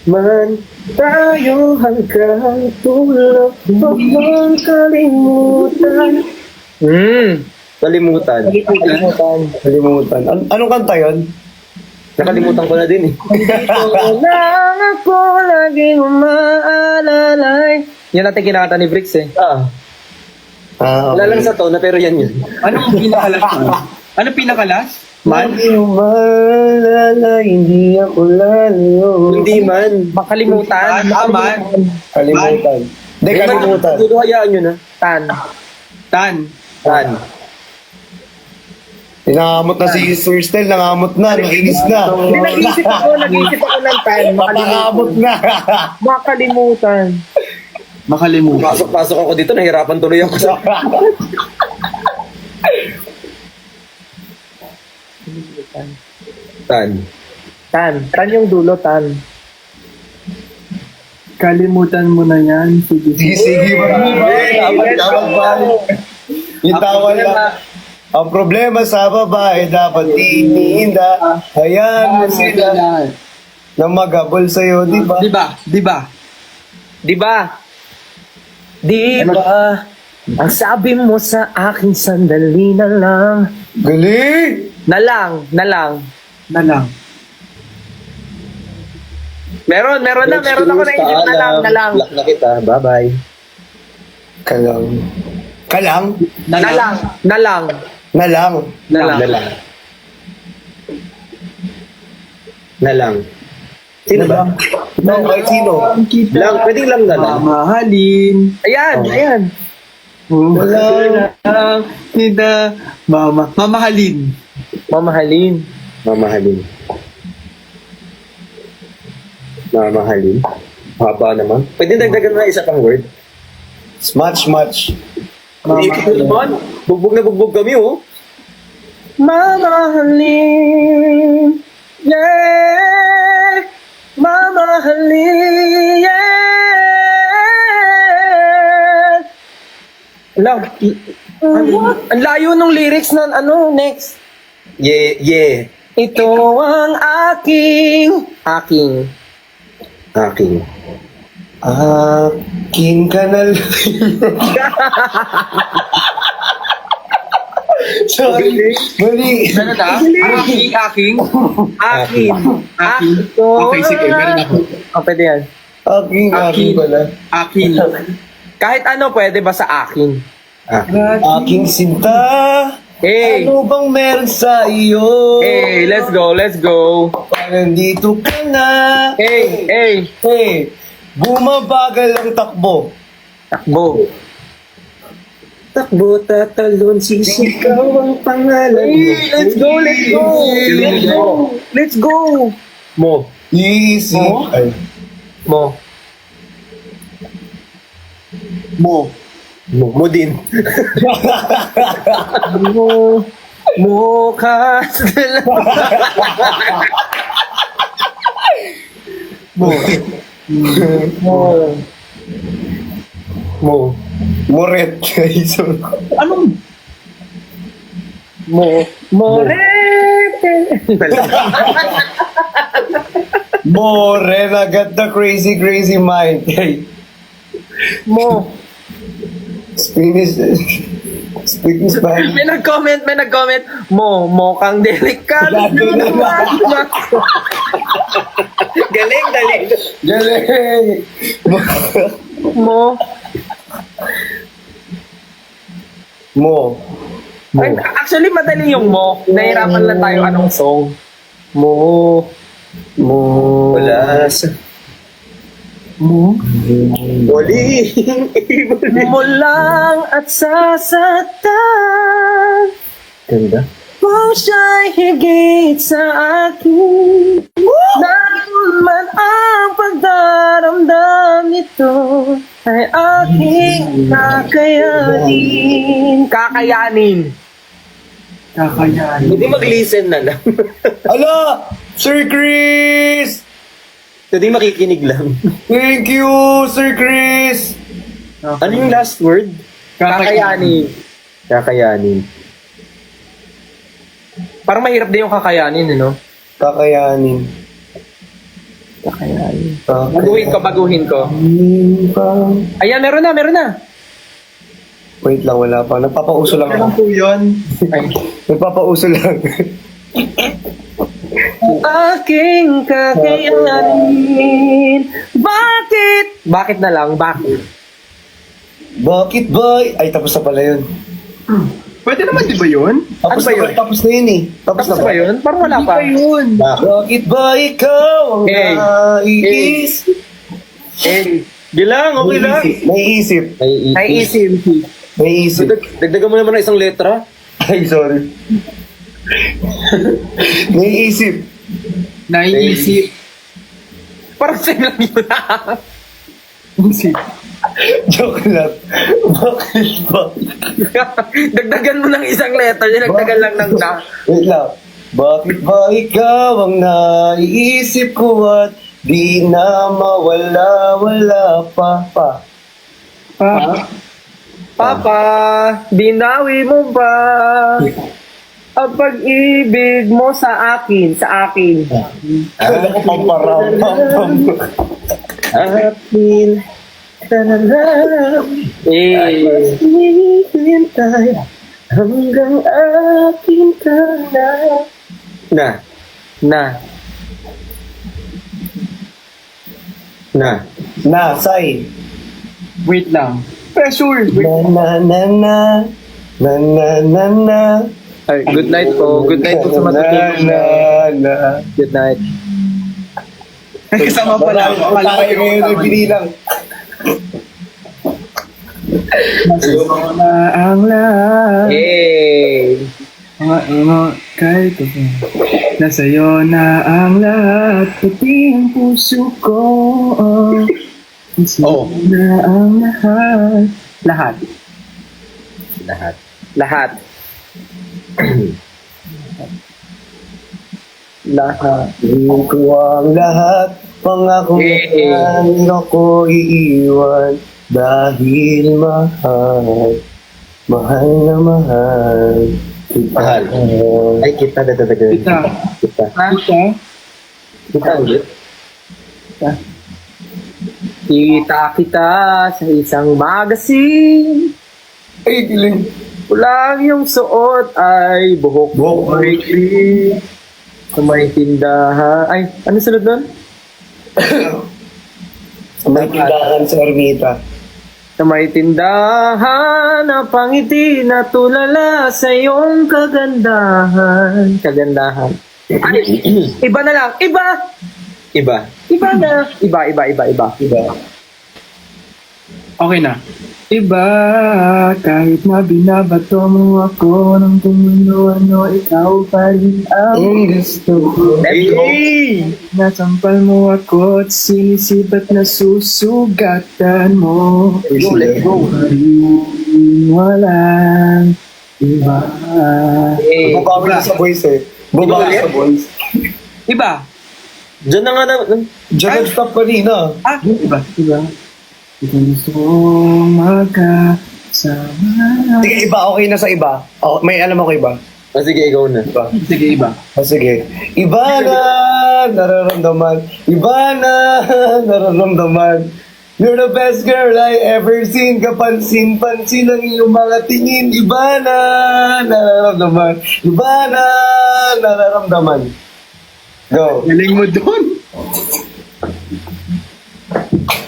Man, tayo hanggang tulog. Huwag mong kalimutan. Kalimutan.
kalimutan. Anong kanta yun?
Nakalimutan ko na din eh.
Lang ako laging umaalalay. Yan natin kinakanta ni Bricks eh.
Wala lang sa tona pero yan yun.
Anong pinakalas? Anong pinakalas?
Man, malala, hindi ako lalo.
Hindi man.
Makalimutan.
Man.
Kalimutan. Hindi, kalimutan.
Siguro hayaan nyo na.
Tan.
Tan.
Nangamot na si Sir Stel, nangamot na, nakinis na.
Nag-isip ako ng tan.
Nangamot na.
Makalimutan.
Makalimutan.
Pasok ako dito, nahirapan tuloy ako sa... Tan.
Tan yung dulo, tan.
Kalimutan mo na yan.
Sige, dapat itawan lang. Ang problema sa babae, dapat ininda. Hayaan mo sila na maghabol sa'yo, di ba?
Di ba?
Di ba? Ang sabi mo sa akin, sandali na lang.
Galing!
Na lang.
Na lang.
Meron ako naisip na lang.
Block na kita. Bye-bye.
Kalang.
Na lang.
Na lang.
Sino ba?
No, kahit sino.
Lang. Pwedeng lang na lang.
Mamahalin.
Ayan.
Wala lang. Kita. Mamahalin.
Mamahalin. Haba naman. Pwede dagdagan na isa pang word.
Much.
Ito naman. Bugbog na bugbog kami, oh.
Mamahalin. Yeah. Mamahalin. Yeah. Lang. Ang layo nung lyrics ng next.
Yeah.
Ito ang aking.
Akin ka na lang. Sorry. Mali.
Ano na? Aking?
Akin.
Okay, sige, meron ako.
Pwede yan.
Aking pala.
Akin.
Kahit ano pwede ba sa akin?
Aking sinta.
Hey!
Ano bang meron sa iyo?
Hey, let's go, let's go.
Parang dito ka na.
Hey, hey.
Hey, bumabagal ang takbo.
Takbo.
Takbo, tatalon, sisigaw ang pangalan mo.
Hey, let's go, let's go. Let's go. Let's go.
Mo.
Easy. Ay.
Mo.
Mo din.
Mo kas.
Mo.
Moret.
Anong?
Morete.
More na got the crazy, crazy mind. Hey,
Mo.
Spanish. Speaking Spanish.
May nag-comment. Mo kang delikado.
Gago naman.
Galing.
Galing.
Mo.
Mo.
Ay, actually, madali yung mo. Nahirapan lang tayo anong song. Mo.
Wala. Wali.
Mo lang at sasaktan.
Ganda.
Kung siya'y higit sa akin. Naroon man ang pagdaramdam nito ay aking kakayanin. Kakayanin.
Hindi mag-listen na lang.
Ala! Sir Chris!
Hindi makikinig lang.
Thank you, Sir Chris!
Ano yung last word?
Kakayanin.
Kakayanin.
Parang mahirap din yung kakayanin, no?
Kakayanin.
Baguhin ko. Ayan, meron na.
Wait lang, wala pa. Nagpapauso lang ako.
Po yun.
Ay.
Nagpapauso lang.
Aking kakayanin. Bakit na lang? Bakit?
Bakit ba? Ay, tapos na pala yun.
Pwede naman, di ba yun?
Tapos
Ano ba
na,
yun?
tapos na yun eh. Tapos na
Tapos ba yun? Parang wala pa.
Yun.
Bakit ba ikaw ang
Hey.
naiisip?
Eh,
Gilang, okay lang.
Naiisip.
naiisip.
Naiisip.
Dagdagan mo naman ng isang letra.
Ay, sorry. Naiisip.
Naiisip.
Parang same lang yun.
Joke lang. Bakit ba?
Dagdagan mo ng isang letter, yung nagdagan lang ng na.
Wait lang. Bakit ba ikaw ang naiisip ko at di na mawala pa?
Papa, binawi mo ba ang pag-ibig mo sa akin?
Alam ko pamparam.
Akin.
Hintay hanggang akin ka na.
Na, say.
Wait lang. Pressure.
Na.
Ay, good night po. Good night po sa matutulog.
Na.
Good night.
Kasama pala ako. Akala ko
Tayo ngayon
yung
ay binilang.
Masama na ang lahat.
Hey!
Kahit ako. Nasa'yo na ang lahat. Pati ang puso ko. Nasa'yo na ang lahat.
Lahat.
Hindi ko ang lahat. Pangako
Eh.
hindi ako iiwan. Dahil mahal. Mahal na mahal.
Mahal. Ay, kita dadagdagan.
Kita.
Kita. Kita ulit.
Kita sa isang magazine.
Ay, giling.
Pula ang iyong suot ay buhok
Buhok.
ay cream. Sa may tindahan. Ay, ano sunod nun?
Sa may tindahan sa Ermita.
Sa may tindahan na pangiti na tulala sa iyong kagandahan. Kagandahan. Ay, iba na lang. Iba!
Iba.
Iba na. Iba.
Diba?
Okay na. Iba, kahit na binabato mo ako ng kung ano-ano, ikaw pa rin ang gusto ko.
Hey!
Nasampal mo ako at sinisipat na susugatan mo.
Let's go.
Walang iba.
Eh,
Bumabawi na sa boys eh. Bumabawi sa boys.
Iba.
Diyan na nga na...
Diyan nag-stop kanina.
Iba. Ito gusto kong magkasama.
Sige, iba. Okay na sa iba. Oh, may alam ako iba.
sige, ikaw na.
Iba.
Sige, iba.
Sige. Iba na nararamdaman. Iba na nararamdaman. You're the best girl I ever seen. Kapansin-pansin ang iyong mga tingin. Iba na nararamdaman. Iba na nararamdaman. Go.
Galing mo doon.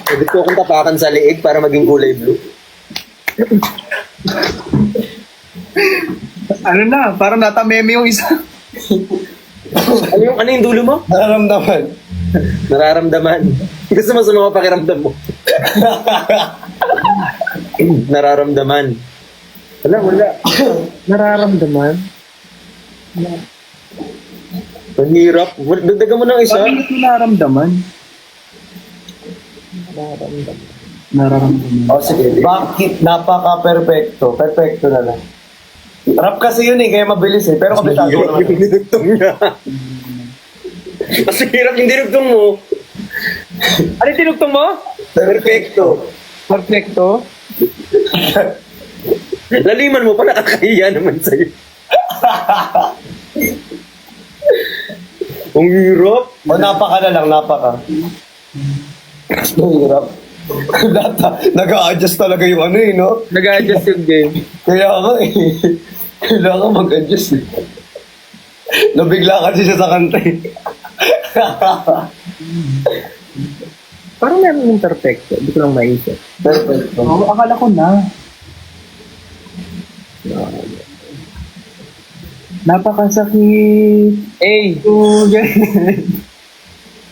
Pwede ko akong tapakan sa liig para maging kulay blue.
Ano na, parang natameme yung isa.
Ano yung dulo mo?
Nararamdaman.
Nararamdaman. Gusto mo sa mga pakiramdam mo. Nararamdaman. Wala.
nararamdaman.
Ang hirap. Dagdagan mo ng isa.
Sabi nito naramdaman. Nararamdaman.
O sige. Bakit napaka-perfecto? Perfecto na lang. Rap kasi yun eh, kaya mabilis eh. Pero kabisado
Hirap
naman.
yung dinugtong niya. Mas hirap yung dinugtong mo.
Ano yung tinugtong mo?
Perfecto.
Perfecto.
Laliman mo pa, nakakahiya naman sa'yo. Ang hirap.
O napaka na lang, napaka. Ang hirap. Nag-a-adjust talaga yung ano eh, no?
Nag-adjust yung game.
Kaya nga eh. Kailangan mag-adjust eh. Nabigla kasi siya sa kanta eh.
Parang meron yung perfecto. Hindi ko lang maisip.
Perfecto.
Oo, akala ko na. Napakasakit.
Eh,
Oh, ganyan.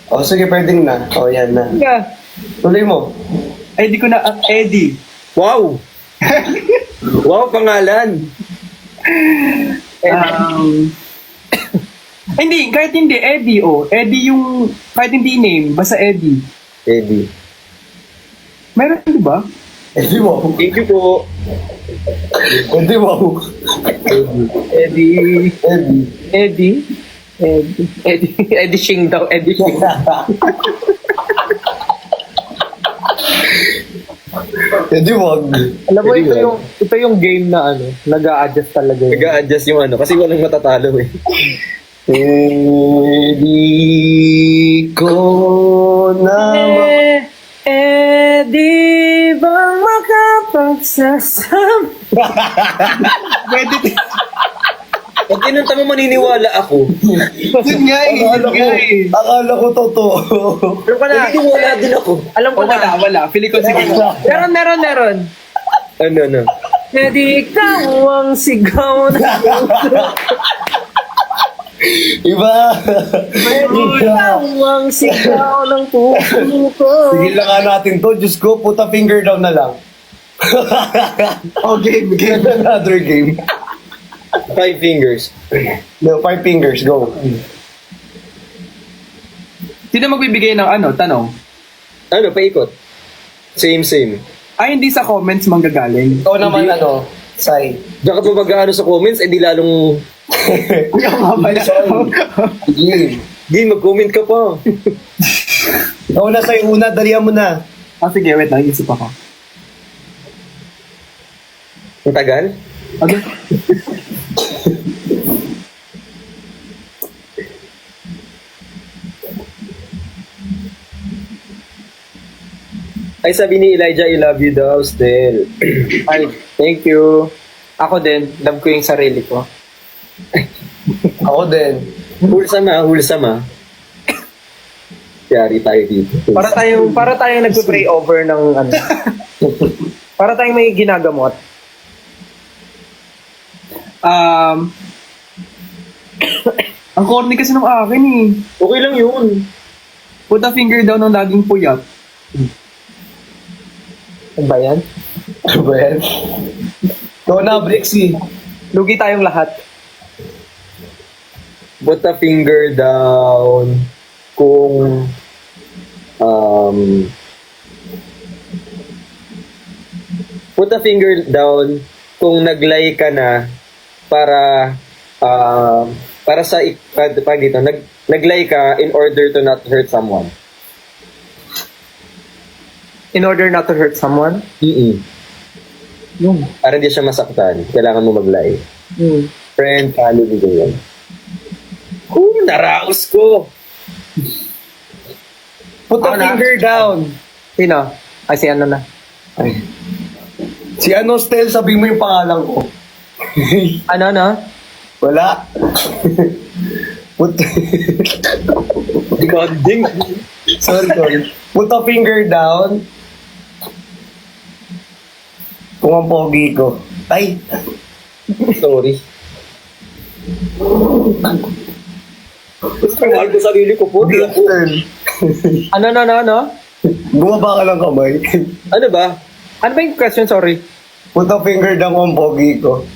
O sige, pwedeng na. O yan na.
nga.
Tuloy mo.
Ay, di ko na, Eddie.
Wow! Wow, pangalan.
Hindi, kahit hindi, Eddie, oh. Eddie yung, kahit hindi name, basta Eddie.
Eddie.
Meron, di ba?
Eddie wow.
Thank you po.
Eddie wow.
Eddie.
Eddie.
Eddie. Eddie Shing daw. Eddie Shing.
Eddie wag.
Alam mo,
Eddie,
ito yung game na ano, nag-a-adjust talaga yun.
Nag-a-adjust yung ano, kasi walang matatalo eh.
Eddie ko na
Eddie bang makapagsasama?
Pwede,
Pag kinanta mo, maniniwala ako.
yun nga eh, yun nga eh.
Akala ko totoo.
Alam ko na.
Maniniwala din ako.
Alam ko
Oh,
na.
wala. Feeling ko sige.
Meron.
Ano?
Eddie, ikaw ang sigaw na
Iba.
ikaw ang sigaw ng puso ko.
Sige lang nga natin to. Diyos ko, puta finger down na lang.
Oh, game.
Another game.
5 fingers.
No, 5 fingers, go.
Sino magbibigay ng ano, tanong?
Ano, paikot. Same.
Ay, hindi sa comments manggagaling.
Ikaw naman ano, Sai.
Diyan ka pa mag-ano sa comments, eh di lalong...
Kuya, mamaya.
Sige.
Di, mag-comment ka pa.
Ikaw na Sai, una, dalihan mo na.
Sige, wait lang, isip ako.
Ang tagal?
Ano?
Ay, sabi ni Elijah, I love you daw, still.
Ay, thank you. Ako din, love ko yung sarili ko.
Ako din.
Wholesome ah. Yari tayo dito.
Para tayong nagpe-pray over ng ano. Para tayong may ginagamot.
Ang corny kasi ng akin eh.
Okay lang yun.
Put a finger down ng laging puyat.
Ano ba yan?
Ano ba yan? Ikaw na, Brixie.
Lugi tayong lahat.
Put a finger down kung put a finger down kung naglay ka na para sa pag dito naglay ka in order to not hurt someone.
In order not to hurt someone?
Para hindi siya masaktan, kailangan mo maglay. Friend, family, ganyan. Naraos ko!
Put a finger down.
Sino? Ay, si ano na.
Si ano, Stel, sabihin mo yung pangalan ko.
Ano?
Wala. Put...
Demanding.
sorry. Put a finger down. Kung ang pogi ko. Ay!
Sorry. Mahal ko sarili ko po.
Stel.
Ano?
Bumaba ka ng kamay.
Ano ba?
Ano ba yung question? Sorry.
Put a finger down kung ang pogi ko.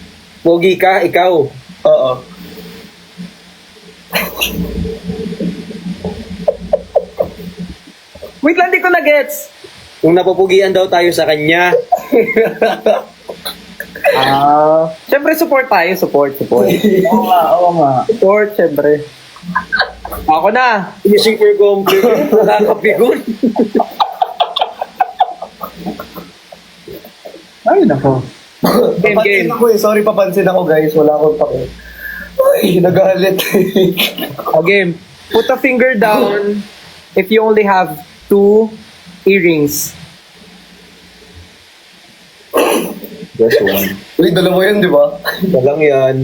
Pogi ka, ikaw.
Oo.
Wait lang, di ko na-gets.
Kung napupugian daw tayo sa kanya.
Siyempre, support tayo. Support.
Oo nga.
Support, siyempre. Ako na.
Finishing for compliment. Nakakapigon.
Ay, nako.
Papansin ako eh. Sorry, papansin ako guys. Wala akong pake. Ay, nagalit.
Okay. Put a finger down if you only have 2 earrings.
Just one.
Uy, dalawa yun, di ba?
Walang yan.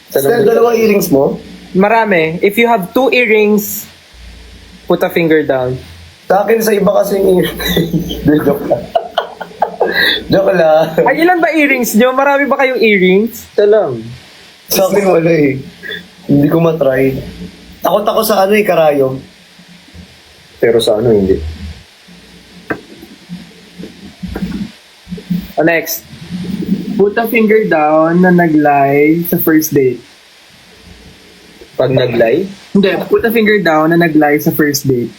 Stel, dalawa earrings mo?
Marami. If you have 2 earrings, put a finger down.
Sa akin, sa iba kasi earrings. Joke lang. Joke lang.
Ay, ilan ba earrings nyo? Marami ba kayong earrings?
Ito lang.
Sa akin, wala eh. Hindi ko matry. Takot ako sa ano eh, karayom.
Pero sa ano, hindi.
Next.
Put a finger down na naglay sa first date.
Pag naglay,
Hindi, put a finger down na naglay sa first date.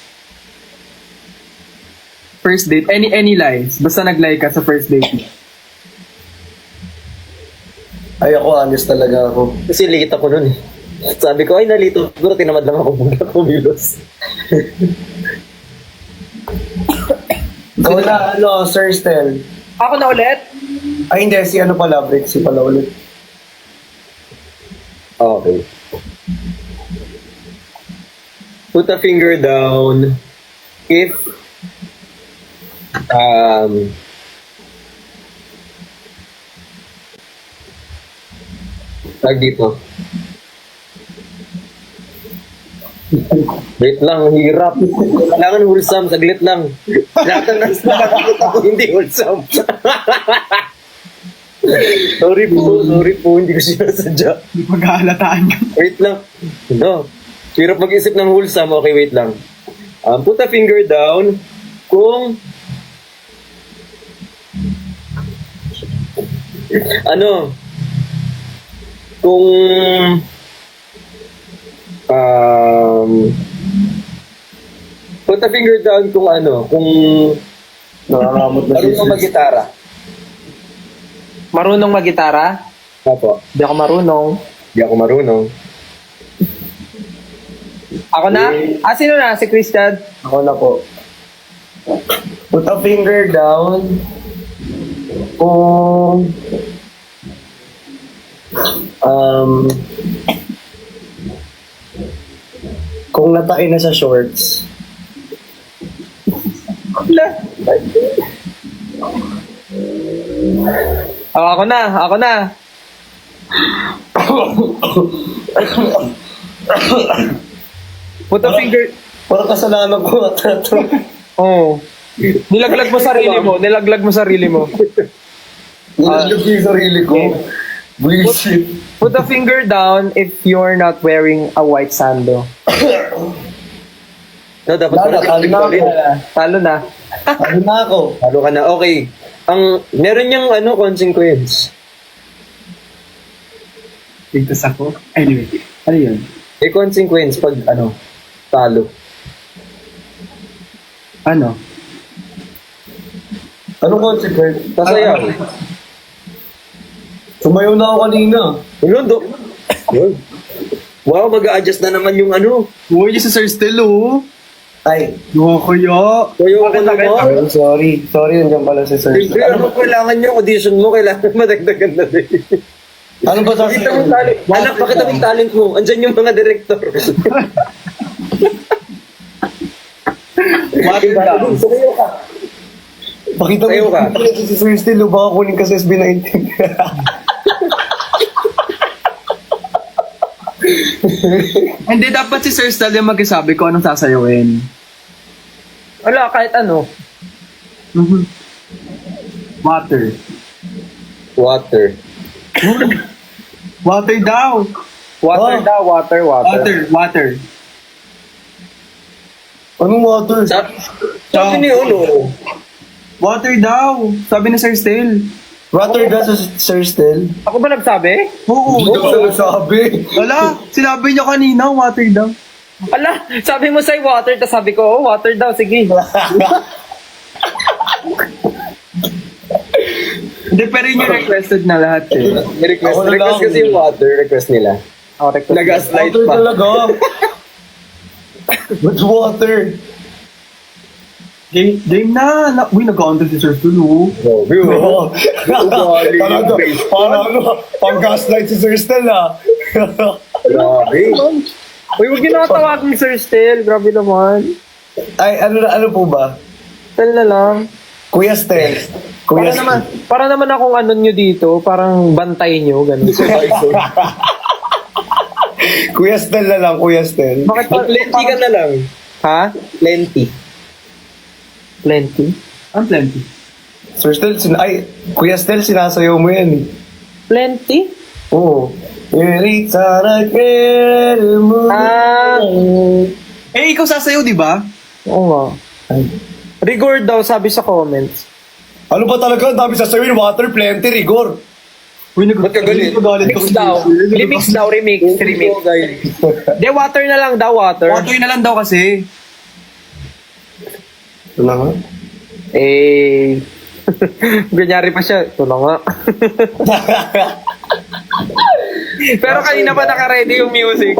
First date, any lies. Basta naglay ka sa first date.
Ay, ako, honest talaga ako.
kasi liit ako nun eh. Sabi ko, ay nalito. Siguro tinamad lang ako muna kumilos.
Ikaw na, ano, Sir Stel.
Ako na ulit?
Ay, hindi. Si ano pala, Brixie pala ulit.
Okay. Put a finger down if tag dito. Wait lang, hirap. Kailangan wholesome, saglit lang. Lahat ng nasa nakakita ko hindi wholesome. sorry po, hindi ko sinasadya.
Hindi paghahalataan ka.
Wait lang. No. Hirap mag-isip ng wholesome. Okay, wait lang. Put a finger down kung ano kung put a finger down kung ano kung
Nakakamot na
marunong mag-gitara.
Marunong mag-gitara?
Apo.
Hindi ako marunong.
Hindi ako marunong.
Ako na? Sino na? Si Christian?
Ako na po. Put a finger down kung natain na sa shorts.
Ako na. Put a finger...
Parang kasalanan ko ata ito.
Oh. Nilaglag mo sarili mo. Nilaglag mo sarili mo.
Nilaglag ko yung sarili ko. Bullshit.
Put a finger down if you're not wearing a white sando.
No, dapat
Talo na ako.
Talo na.
Talo na ako.
Talo ka na. Okay. Meron niyang consequence.
Tigtas ako. Anyway, ano yun?
May consequence pag talo.
Ano?
Anong consequence?
Sasayaw.
Sumayaw na ako kanina.
Ulondo. Yun. Wow, mag-a-adjust na naman yung
Uy, yung si Sir Stel, oh.
Ay,
Yung kaya.
Kuya ko naman.
I'm sorry. Sorry, nandiyan pala si Sir.
Siyempre, kailangan niyo? Audition mo, kailangan madagdagan na rin.
Ano ba
Pakita mo yung
sasayaw?
talent. Anak, pakita mo yung talent mo. Andyan yung mga director.
Water down.
Sumayo ka.
Pakita mo
Sayaw ka.
yung si Sir Still, baka kunin ka sa SB19.
Hindi, dapat si Sir Stel yung magsasabi ko anong sasayawin.
Wala, kahit ano.
Water.
Water.
Water daw.
Water
Oh.
daw, water.
Water.
Anong water?
Sabi ni
Water daw. Sabi ni Sir Stel.
Water daw sa Sir Still?
Ako ba nagsabi?
Oo.
Ano sabi?
Wala, sinabi niya kanina, water daw.
Ala, sabi mo sa'yo water, tapos sabi ko, oh, water daw, sige.
Hindi, pero yun yung requested na lahat eh.
Request
Ako na lang.
kasi yung water. Request nila.
Oh, request.
Nag-gaslight
Water
pa.
talaga. What's water?
Game na. Uy, nag-counter si Sir Stel, oh.
Oo. Talaga. Pang gaslight si Sir Still ah.
Grabe.
Uy, huwag yun nakatawag ni Sir Stel. Grabe naman.
Ay, ano po ba?
Stel na lang.
Kuya Stel.
Para naman akong ano nyo dito, parang bantay nyo, ganun.
Kuya Stel na lang, Kuya Stel.
Bakit
Plenty ka na lang.
Ha?
Plenty.
Plenty?
Ang plenty.
Sir Stel, Kuya Stel, sinasayaw mo yan.
Plenty?
Oo. Eritara mo.
Eh, ikaw sasayaw, di ba?
Oo nga. Rigor daw, sabi sa comments.
Ano ba talaga? Ang dami sasawin. Water, plenty, rigor.
Uy,
Ba't ka galit?
Remix daw. Remix. De, water na lang daw, water.
Water na lang daw kasi.
Ito na nga.
Eh, ganyari pa siya. Ito na nga. Pero kanina pa naka-ready yung music.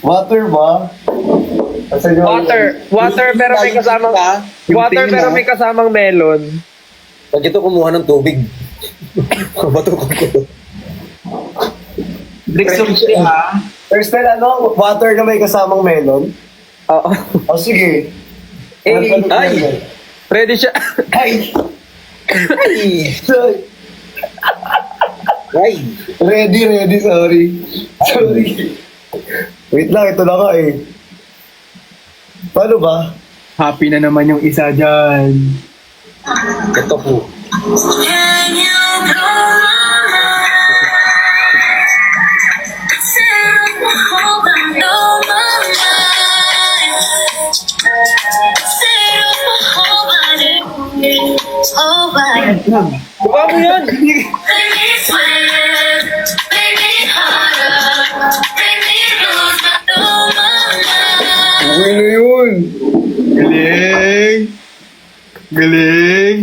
Water ba? Asan yung-
Water pero may kasamang water pero may kasamang melon.
Pag ito kumuha ng tubig. Bato ko.
Bricks of tea, ha?
Sir Stel, water na may kasamang melon?
Oo.
O sige.
Ay!
Ready siya.
Ay!
Ay! Ay!
Ready, sorry. Wait lang, ito na nga eh. Paano ba?
Happy na naman yung isa dyan.
Ito po.
Can you blow my mind? Set the whole world on my mind. Set the whole body, whole body.
Buka mo yan!
Make me sweat, make me harder, make me lose my mind.
Okay na yun.
Galing.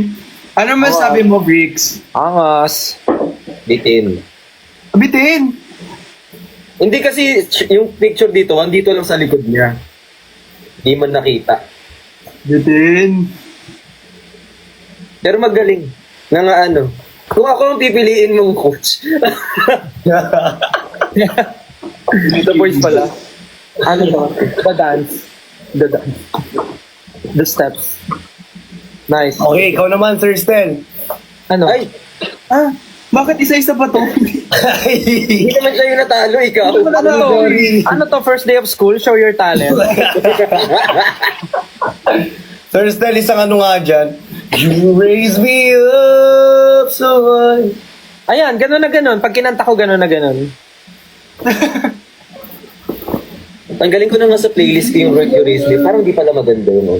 Ano masabi mo, Bricks?
Angas.
Bitin.
Bitin.
Hindi kasi yung picture dito, andito lang sa likod niya. Hindi man nakita.
Bitin.
Pero magaling. Kung ako ang pipiliin mong coach.
The boys pala. Ano to? The dance. The steps. Nice.
Okay, ikaw naman, Sir Stel.
Ano?
Ay!
Bakit isa-isa pa to?
Hindi naman kayo natalo, ikaw.
Ano to, first day of school? Show your talent.
Sir Stel, isang ano nga dyan. You raise me up so high.
Ayan, ganun na ganun. Pag kinanta ko, ganun na ganun.
Tanggalin ko na nga sa playlist ko yung Rock You Raise Me. Parang di pala maganda yun.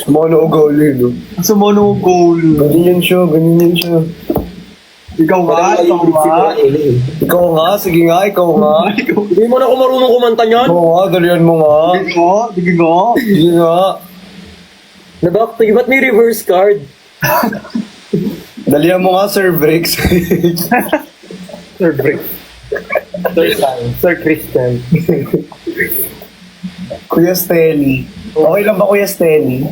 Mono ugali, no?
Sumono goal.
Ganyan yan siya.
Ikaw nga,
Ikaw nga, sige nga, ikaw nga.
Hindi mo na ako marunong kumanta niyan.
Oo nga, dalian mo nga.
Sige nga.
Sige nga.
Naback to you. Ba't may reverse card?
Dalian mo nga, Sir Briggs.
Sir Brick. Sir Sam. Sir Christian.
Kuya Stelly. Okay lang ba, Kuya Stelly?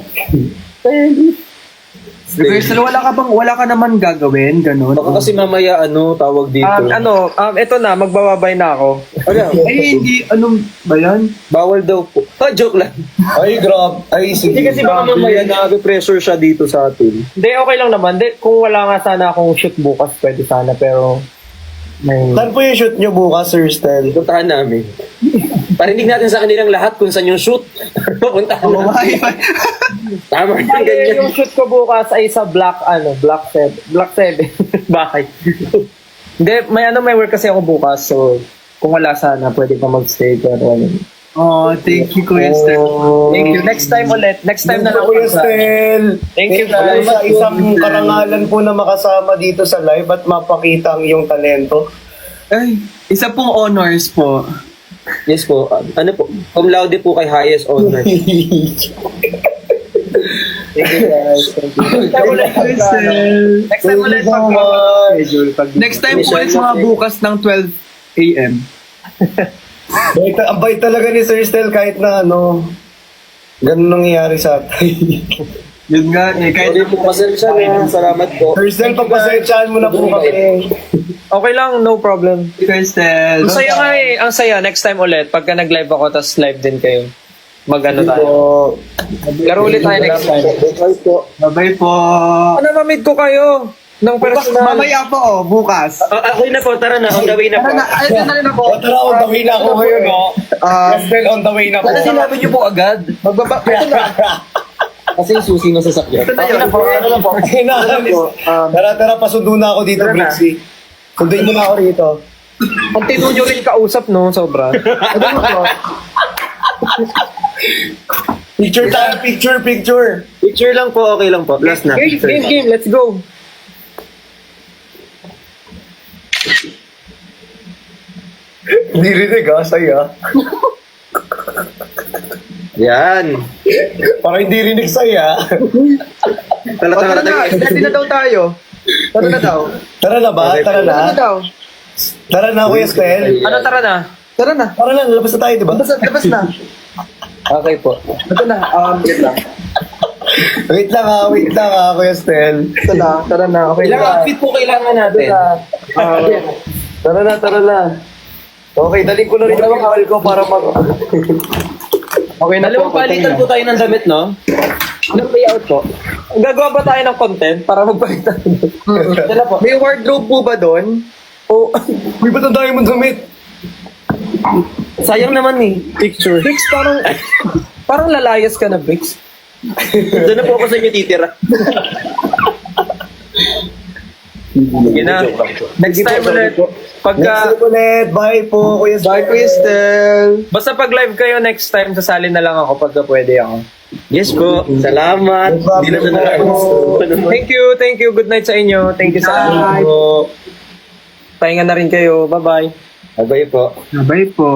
Reversal, wala ka naman gagawin, ganun.
Baka kasi mamaya, tawag dito.
Ito na, magbababay na ako.
Ay, hindi, anong ba yan?
Bawal daw po. Joke lang.
Ay, grab. Ay, sige.
Hindi kasi baka mamaya na-pressure siya dito sa atin.
Hindi, okay lang naman. Kung wala nga sana akong shoot bukas, pwede sana. Pero,
Saan po yung shoot nyo bukas, Sir Stel?
Puntahan namin. Parinig natin sa kanilang lahat kung saan yung shoot. Puntahan namin. Tama yung ganyan.
yung shoot ko bukas ay sa Black 7 bahay. Hindi, may work kasi ako bukas. So, kung wala sana, pwede pa magstay. Pero,
Oh, thank you, Kuya Stel.
thank you. Next time ulit. Next time na lang.
Kuya Stel.
Thank you,
guys.
guys.
Isang karangalan po na makasama dito sa live at mapakita ang iyong talento.
Ay, isa pong honors po.
Yes po. Ano po? Cum laude po kay highest honor.
Thank you, guys. Thank you. Next time ulit.
Kuya Stel.
Next time ulit.
Next time po ulit mga bukas ng 12 a.m.
Ang bait talaga ni Sir Stel kahit na ganun nangyayari sa atin.
Yun nga, kahit
Hindi po pasensya na. Salamat po.
Sir Stel, pagpasensyahan mo na po kami.
Okay lang, no problem.
Kuya Stel.
Ang saya nga eh. Ang saya. Next time ulit. Pagka nag-live ako, tapos live din kayo. Mag-ano tayo. Laro ulit tayo next time.
Bye-bye po.
Ano, mamit ko kayo? Ng personal.
Mamaya po, bukas.
Ako na po. Tara na. On the way na po.
Ayun na rin ako.
O tara, on the way na ako ngayon, no? Sir Stel, on the way na po.
Ano sinabi niyo po agad? Kasi yung susi ng sasakyan.
Ito na yun.
Tara, pasundo na ako dito, Brixie. Sunduin mo na ako rito.
Ang tino nyo rin kausap, no? Sobra.
Picture tayo, picture.
Picture lang po. Okay lang po. Last na.
Game. Let's go.
Hindi rinig saya.
Yan.
Parang hindi rinig saya.
Tara na.
Ready na daw tayo. Tara na daw.
Tara na ba? Tara na.
daw.
Tara na, Kuya Stel.
Ano, tara na?
Tara na.
Tara na, lalabas na tayo, di ba?
Labas na.
Okay po.
Ito na. Wait lang.
Wait lang ha, Kuya Stel.
Ito na. Tara na. Okay
Ilang outfit po kailangan natin?
Tara na. Okay, daling ko na rin ang kawal ko para
Okay na
Dalawang palitan po tayo ng damit, no? Anong layout po?
Gagawa ba tayo ng content para magpakita?
Tara po. May wardrobe po ba doon?
O,
Uy, ba't ang dami mong damit?
Sayang naman eh. Picture.
Brix, parang lalayas ka na, Brix.
Doon na po ako sa inyo titira.
Sige na. Next time ulit. Pagka,
Next ulit. Bye po, Kuya Stel.
Bye, Crystal.
basta pag live kayo next time, sasali na lang ako pagka pwede ako.
Yes po. Salamat. Hindi na
Thank you. Good night sa inyo. Thank you sa
Salamat po.
Pahinga na rin kayo. Bye-bye.
Bye-bye po.
Bye po.